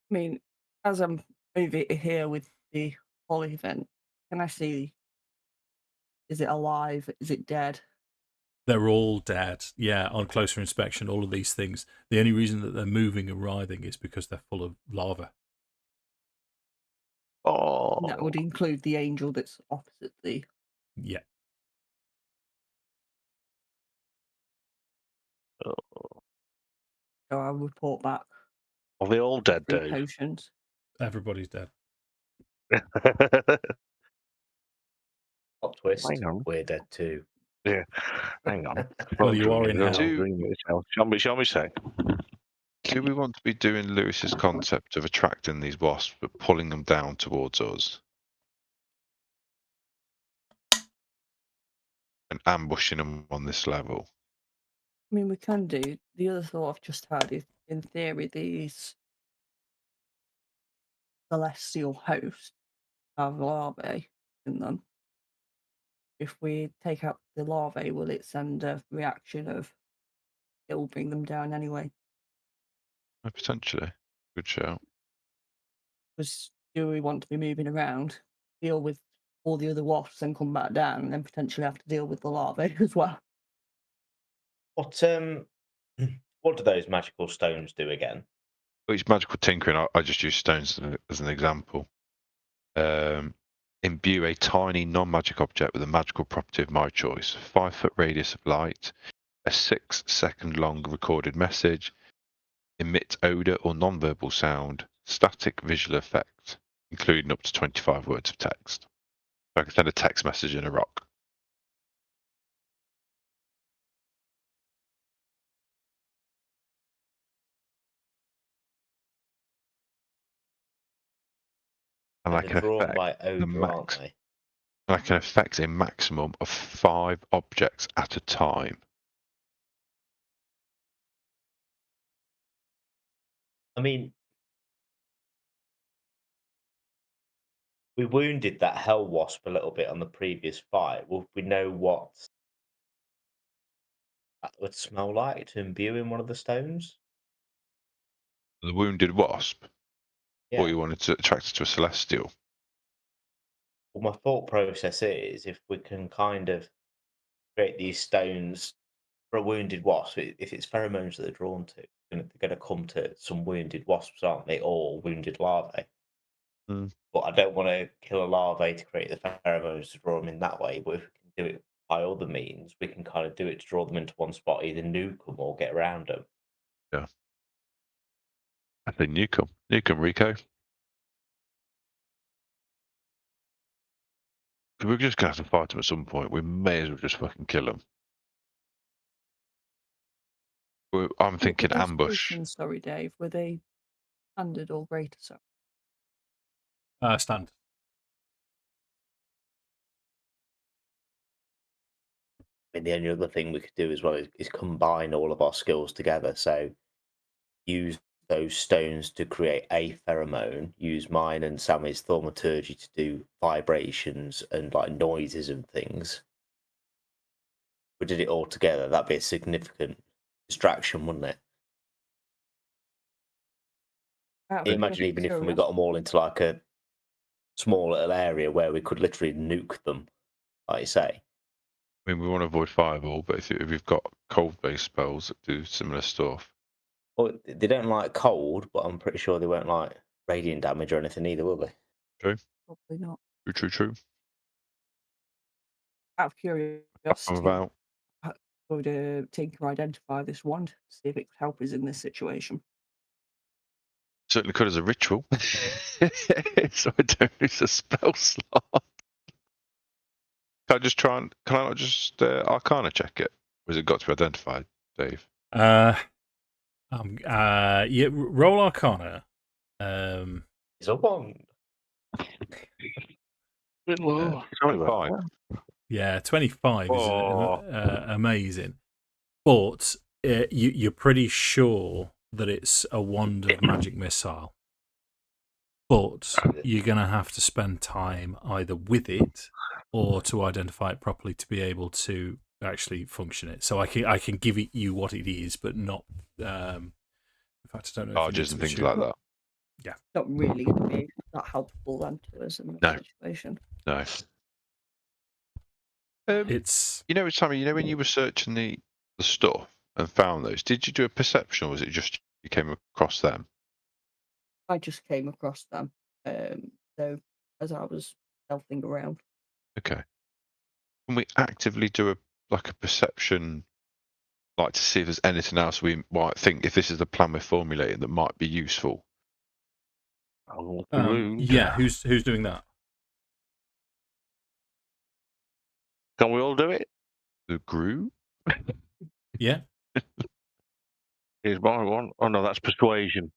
I mean, as I'm over here with the Holly event, can I see? Is it alive? Is it dead? They're all dead. Yeah, on closer inspection, all of these things. The only reason that they're moving and writhing is because they're full of lava. And that would Oh, include the angel that's opposite the. Yeah. So I'll report back. are they all dead, 3 Dave? potions. Everybody's dead. Plot twist. Hang on. We're dead too. Yeah, hang on. Well, you are in hell. Shall we say? Do we want to be doing Lewis's concept of attracting these wasps but pulling them down towards us and ambushing them on this level? I mean, we can do. The other thought I've just had is, in theory, these celestial hosts have larvae in them. If we take out the larvae, will it send a reaction of it'll bring them down anyway? Potentially. Good shout. Because do we want to be moving around, deal with all the other wasps, and come back down, and then potentially have to deal with the larvae as well? What what do those magical stones do again? It's magical tinkering. I just use stones as an example. Imbue a tiny non-magic object with a magical property of my choice. 5-foot radius of light. A 6-second long recorded message. Emit odor or non-verbal sound. Static visual effect, including up to 25 words of text. So I can send a text message in a rock. And I They're can drawn affect by the odor, aren't max. they? And I can affect a maximum of 5 objects at a time. I mean, we wounded that hell wasp a little bit on the previous fight. Will we know what that would smell like to imbue in one of the stones? The wounded wasp, Yeah. or you wanted to attract it to a celestial. Well, my thought process is if we can kind of create these stones for a wounded wasp, if it's pheromones that they're drawn to, they're going to come to some wounded wasps, aren't they? Or wounded larvae. Mm. But I don't want to kill a larvae to create the pheromones to draw them in that way. But if we can do it by other means, we can kind of do it to draw them into one spot, either nuke them or get around them. Yeah. I think nuke them. Nuke them, Rico. We're just going to have to fight them at some point. We may as well just fucking kill them. I'm thinking Those ambush. potions, sorry, Dave, were they standard or greater? So Stand. I mean, the only other thing we could do as well is combine all of our skills together. So use those stones to create a pheromone, use mine and Sammy's thaumaturgy to do vibrations and like noises and things. We did it all together, that'd be a significant distraction, wouldn't it? Imagine even if we got them all into like a small little area where we could literally nuke them, like you say. I mean, we want to avoid fireball, but if we've got cold-based spells that do similar stuff. Well, they don't like cold, but I'm pretty sure they won't like radiant damage or anything either, will they? True. Probably not. True. Out of I'm curiosity, about. would Tinker identify this wand to see if it could help us in this situation? Certainly could as a ritual. So I don't lose a spell slot. Can I just try and can I not just Arcana check it? Or has it got to be identified, Dave? Yeah, roll Arcana. It's a wand. Bit low. 25. Yeah, 25 Oh. is amazing. But you're pretty sure that it's a wand of magic missile. But you're going to have to spend time either with it or to identify it properly to be able to actually function it. So I can give it you what it is, but not. In fact, I don't know. Charges and things like that. Yeah, Not really going to be that helpful then to us in that situation. No. It's Sammy, when you were searching the stuff and found those, did you do a perception or was it just you came across them? I just came across them. So as I was stealthing around. Okay. Can we actively do a perception, like to see if there's anything else we might think, if this is the plan we're formulating, that might be useful? Yeah, who's doing that? Can we all do it? The group? Yeah. Here's my one. Oh no, that's persuasion.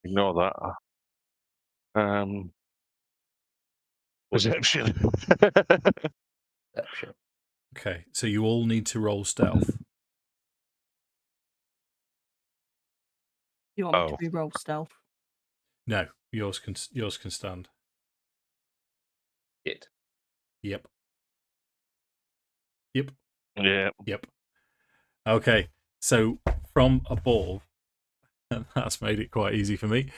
Ignore that. Perception. Perception. Okay, so you all need to roll stealth. You want me to re-roll stealth? No, yours can stand. Shit. Yep. Yeah. Yep. Okay, so from above, that's made it quite easy for me.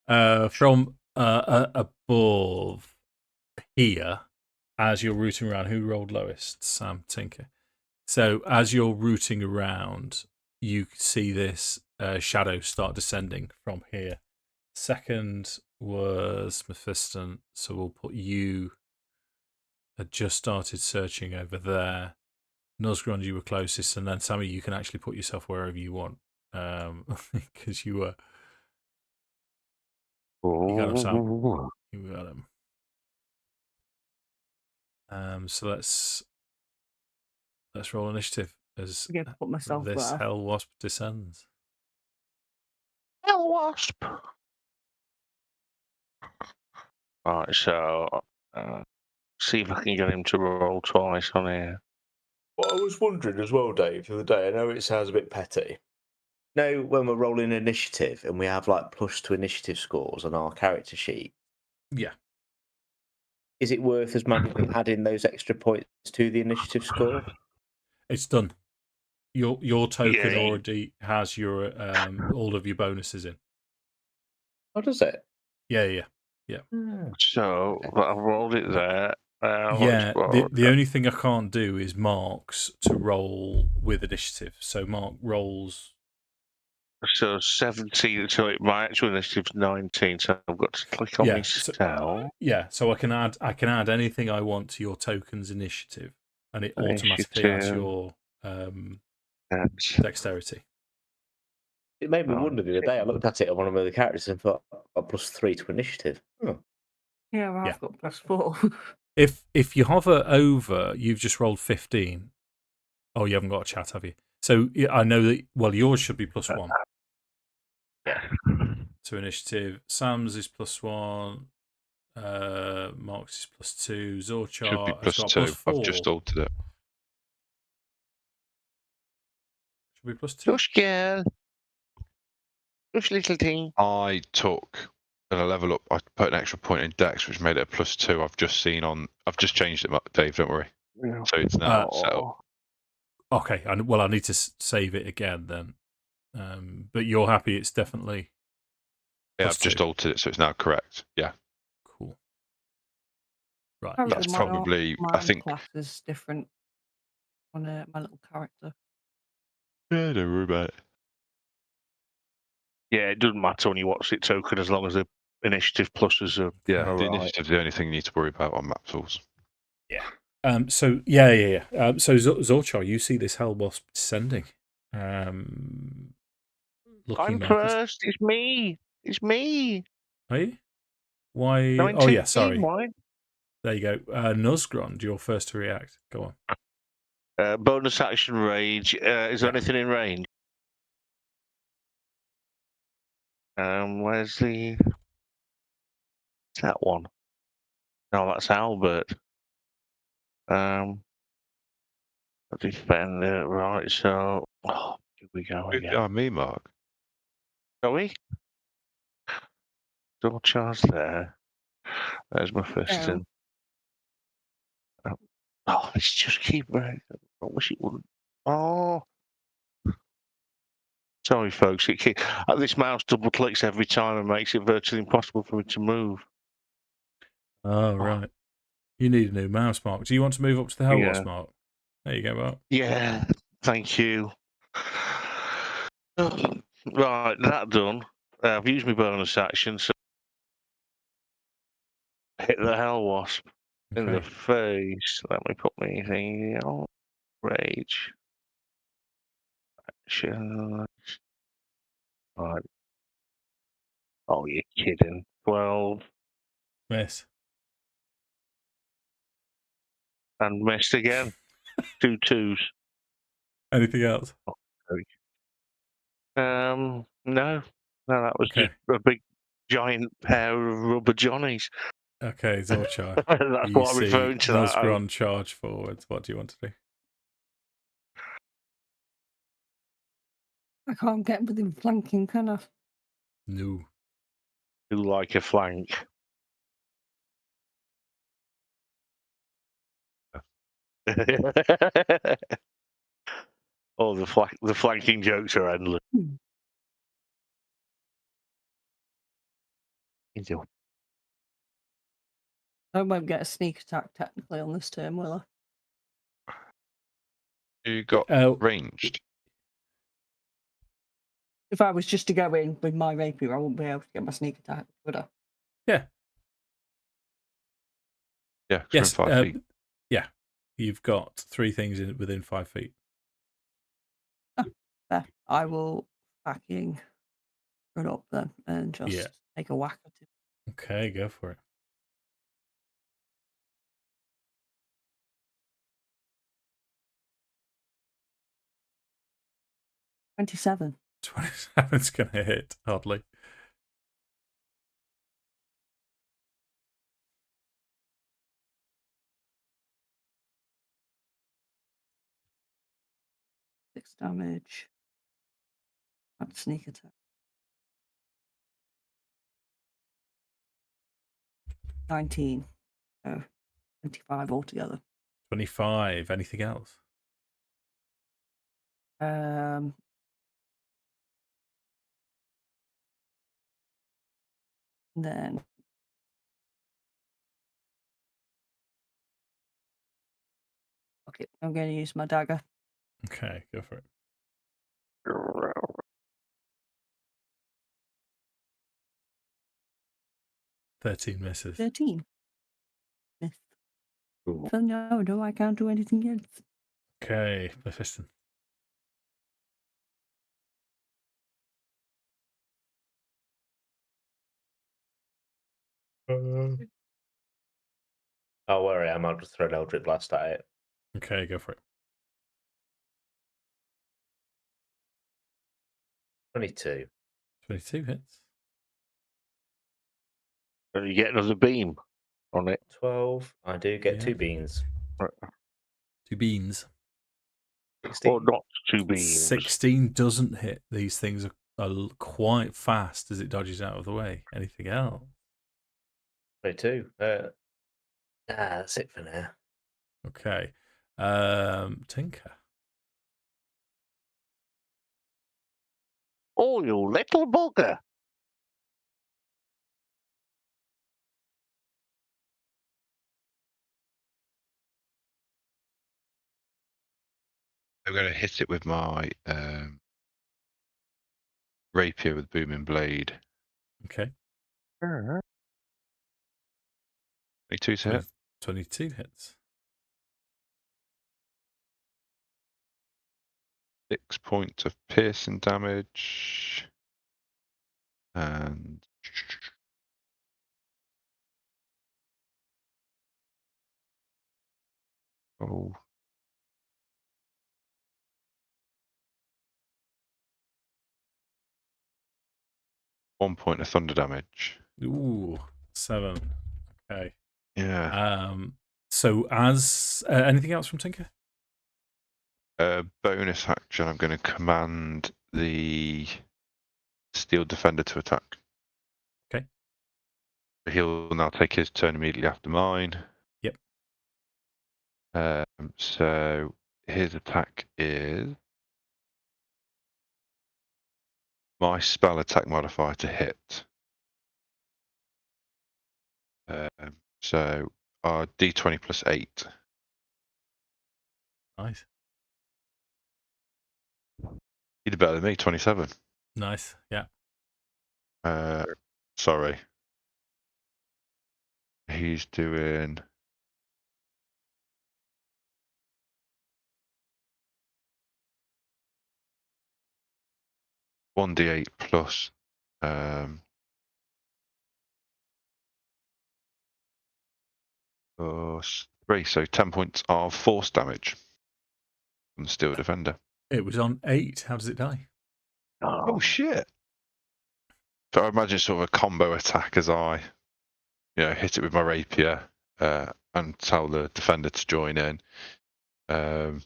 From above here, as you're rooting around, who rolled lowest? Sam Tinker. So as you're rooting around, you see this shadow start descending from here. Second was Mephiston, so we'll put you. Had just started searching over there. Nosgrund, you were closest, and then Sammy, you can actually put yourself wherever you want, because you were. You got him, Sam. You got him. So let's roll initiative as I'm gonna put myself this there. hell wasp descends. Hell wasp. Alright, so see if I can get him to roll twice on here. Well, I was wondering as well, Dave, the other day. I know it sounds a bit petty. No, when we're rolling initiative and we have like +2 initiative scores on our character sheet, Yeah. is it worth us manually adding those extra points to the initiative score? It's done. Your token Yeah. already has your all of your bonuses in. What does it? Yeah. So I've rolled it there. Yeah. The only thing I can't do is Mark's to roll with initiative. So Mark rolls. So 17. So my actual initiative's 19. So I've got to click on my spell. So I can add anything I want to your token's initiative, and it automatically adds your dexterity. It made me wonder the other day. I looked at it on one of the characters and thought, "I've got +3 to initiative." Oh. Yeah, well, I've got +4. If you hover over, you've just rolled 15. Oh, you haven't got a chat, have you? So I know that. Well, yours should be +1. Yeah. To initiative. Sam's is +1. Mark's is +2. Zorchar has got +4. I've just altered it. Should be +2. Push girl. Push little thing. I took a level up. I put an extra point in Dex, which made it a +2. I've just changed it, Dave. Don't worry. So it's now set up. Okay. Well, I need to save it again then. But you're happy? It's definitely. Yeah, I've just altered it, so it's now correct. Yeah. Cool. Right. That's probably. I think. Class is different on my little character. Yeah, don't worry about it. Yeah, it doesn't matter when you watch it token as long as the initiative pluses are. Yeah, the initiative's the only thing you need to worry about on map tools. Yeah. So yeah. So Zorchar, you see this hell wasp descending. I'm first. It's me. It's me. Are you? Why? 19, Oh, yeah, sorry. why? There you go. Nuzgrond, you're first to react. Go on. Bonus action rage. Is there Yeah. anything in range? Where's the... that one? No, that's Albert. Defender, right, so... Oh, here we go Who's again. behind me, Mark? Shall we? Double charge there. There's Mephiston. Oh, it's just keep breaking. I wish it wouldn't. Oh. Sorry, folks. This mouse double clicks every time and makes it virtually impossible for me to move. Oh, right. You need a new mouse, Mark. Do you want to move up to the Hell Wasp, Yeah. Mark? There you go, Mark. Yeah, thank you. Right, that done. I've used my bonus action, so hit the Hell Wasp in the Okay. face. Let me put me thing on. Rage. Action. Right. Oh, you're kidding. 12. Miss. And missed again. 2 2s. Anything else? No. No, that was Okay. just a big giant pair of rubber johnnies. Okay, Zorchar. That's You what I'm see referring to that. Nuzgrond charge forwards. What do you want to do? I can't get within flanking, can I? No. Do like a flank. Oh, the flanking jokes are endless. I won't get a sneak attack technically on this turn, will I? You got Oh, ranged. If I was just to go in with my rapier, I wouldn't be able to get my sneak attack, would I? yeah. Yeah, 'cause Yes. we're in 5 feet. Yeah. You've got 3 things within 5 feet. There. I will fucking run up then and just Yeah. take a whack at it. Okay, go for it. $27. 27's going to hit, hardly. Six damage. That's sneak attack. 19. So 25 altogether. 25. Anything else? Then okay, I'm going to use my dagger. Okay, go for it. 13 misses. 13. Miss. Ooh. So no, I can't do anything else. Okay, Mephiston. Oh, where I am, I'll just throw an Eldritch Blast at it. Okay, go for it. 22. 22 hits. And you get another beam on it. 12. I do get Yeah. 2 beans. 2 beans. 16. Or not 2 beams. 16 doesn't hit. These things are quite fast as it dodges out of the way. Anything else? 22. That's it for now. Okay. Tinker. Oh, you little bugger. I'm going to hit it with my rapier with booming blade. Okay. 22 to hit. 22 hits. 6 points of piercing damage. And oh, 1 point of thunder damage. Ooh, 7. Okay. Yeah. So as anything else from Tinker? Bonus action, I'm going to command the Steel Defender to attack. Okay. He'll now take his turn immediately after mine. Yep. So his attack is my spell attack modifier to hit. So D20 plus 8. Nice. He did better than me, 27. Nice. Yeah. Sorry. He's doing 1d8 plus 3, so 10 points of force damage from the Steel Defender. It was on 8. How does it die? Oh shit! So I imagine sort of a combo attack as I, hit it with my rapier and tell the defender to join in. I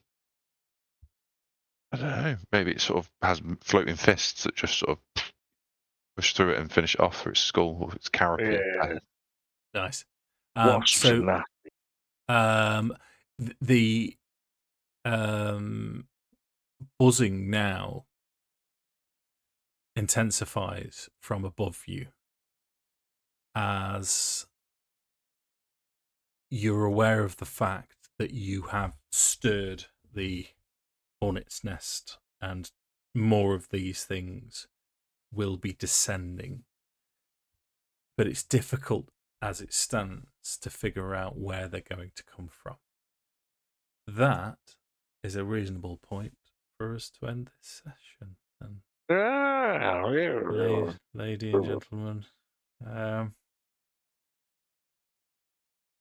don't know. Maybe it sort of has floating fists that just sort of push through it and finish it off through its skull or its carapace. Yeah. Nice. Wasps So and that. the buzzing now intensifies from above you as you're aware of the fact that you have stirred the hornet's nest and more of these things will be descending. But it's difficult as it stands to figure out where they're going to come from. That is a reasonable point for us to end this session. And lady and gentlemen. So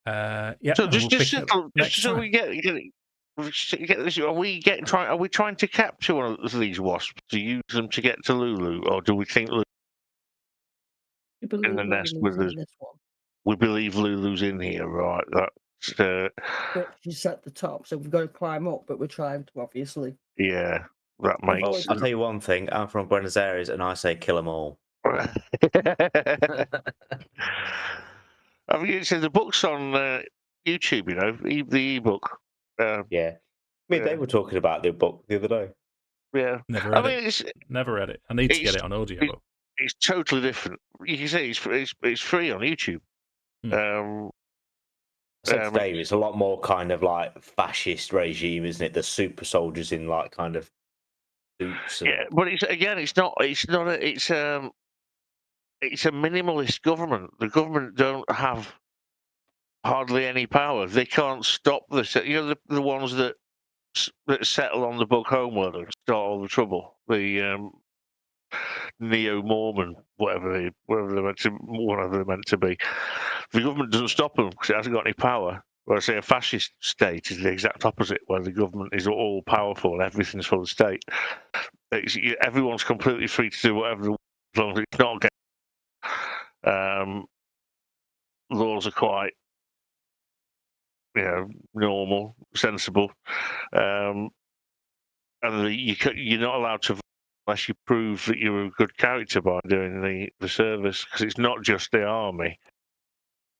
we'll pick up next so time. we get this. Are we trying to capture one of these wasps to use them to get to Lulu, or do we think You believe in the nest Lulu's with us? in this one? We believe Lulu's in here, right? That's But she's at the top, so we've got to climb up. But we're trying to, obviously. yeah. That Well, makes. I'll tell you one thing. I'm from Buenos Aires, and I say kill them all. I mean, so the book's on YouTube. The ebook. Yeah. I mean, they were talking about the book the other day. Yeah. Never read it. Never read it. I need to get it on audio. It's totally different. You can see it's free on YouTube. I said to Dave, it's a lot more kind of like fascist regime, isn't it? The super soldiers in like kind of suits. And... Yeah, but it's a minimalist government. The government don't have hardly any power. They can't stop the ones that settle on the book Homeworld and start all the trouble. The Neo-Mormon, whatever they're meant to be. The government doesn't stop them because it hasn't got any power. Well, I say a fascist state is the exact opposite, where the government is all powerful and everything's for the state. Everyone's completely free to do whatever, as long as it's not getting. Laws are quite, normal, sensible, and you're not allowed to vote unless you prove that you're a good character by doing the service, because it's not just the army.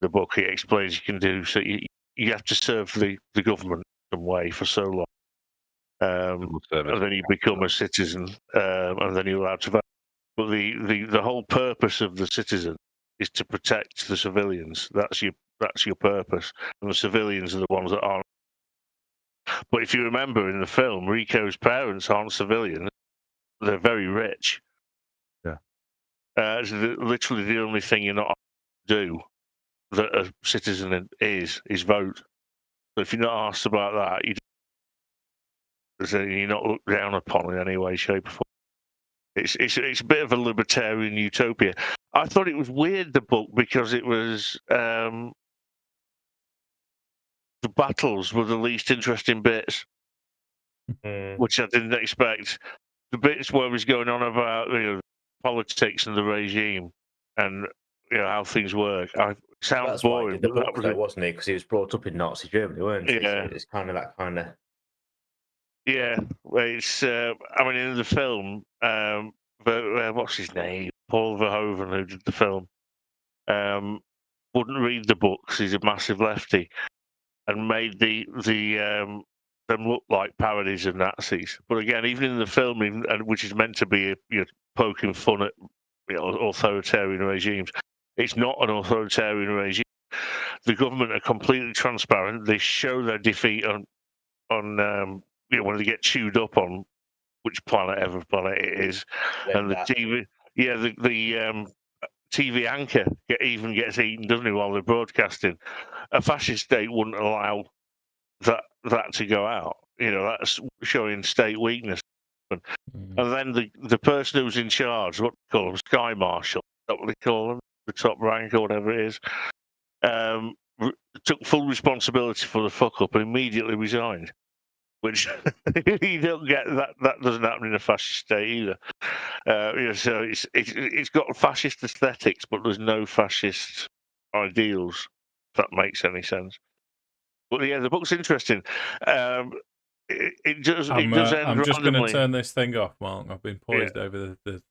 The book, it explains you can do, so you have to serve the government some way for so long, and then you become a citizen, and then you're allowed to vote. But the whole purpose of the citizen is to protect the civilians. That's your purpose, and the civilians are the ones that aren't. But if you remember in the film, Rico's parents aren't civilians; they're very rich. Yeah, it's literally the only thing you're not to do that a citizen is vote. So if you're not asked about that, you're not looked down upon in any way, shape, or form. It's a bit of a libertarian utopia. I thought it was weird, the book, because it was the battles were the least interesting bits, which I didn't expect. The bits where it was going on about politics and the regime and how things work. Sounds That's why he boring, did the but that book, was though, wasn't he? Because he was brought up in Nazi Germany, weren't he? So Yeah. it's kind of that kind of. Yeah, it's. I mean, in the film, what's his name? Paul Verhoeven, who did the film, wouldn't read the books. He's a massive lefty, and made them look like parodies of Nazis. But again, even in the film, which is meant to be poking fun at authoritarian regimes, it's not an authoritarian regime. The government are completely transparent. They show their defeat on when they get chewed up on which planet it is, and the TV, the TV anchor even gets eaten, doesn't he, while they're broadcasting? A fascist state wouldn't allow that to go out. That's showing state weakness. And then the person who's in charge, what they call them, Sky Marshal, is that what they call them, the top rank or whatever it is, took full responsibility for the fuck up and immediately resigned. Which you don't get that doesn't happen in a fascist state either. So it's got fascist aesthetics, but there's no fascist ideals. If that makes any sense. But yeah, the book's interesting. It does end I'm just going to randomly. turn this thing off, Mark. I've been poised over the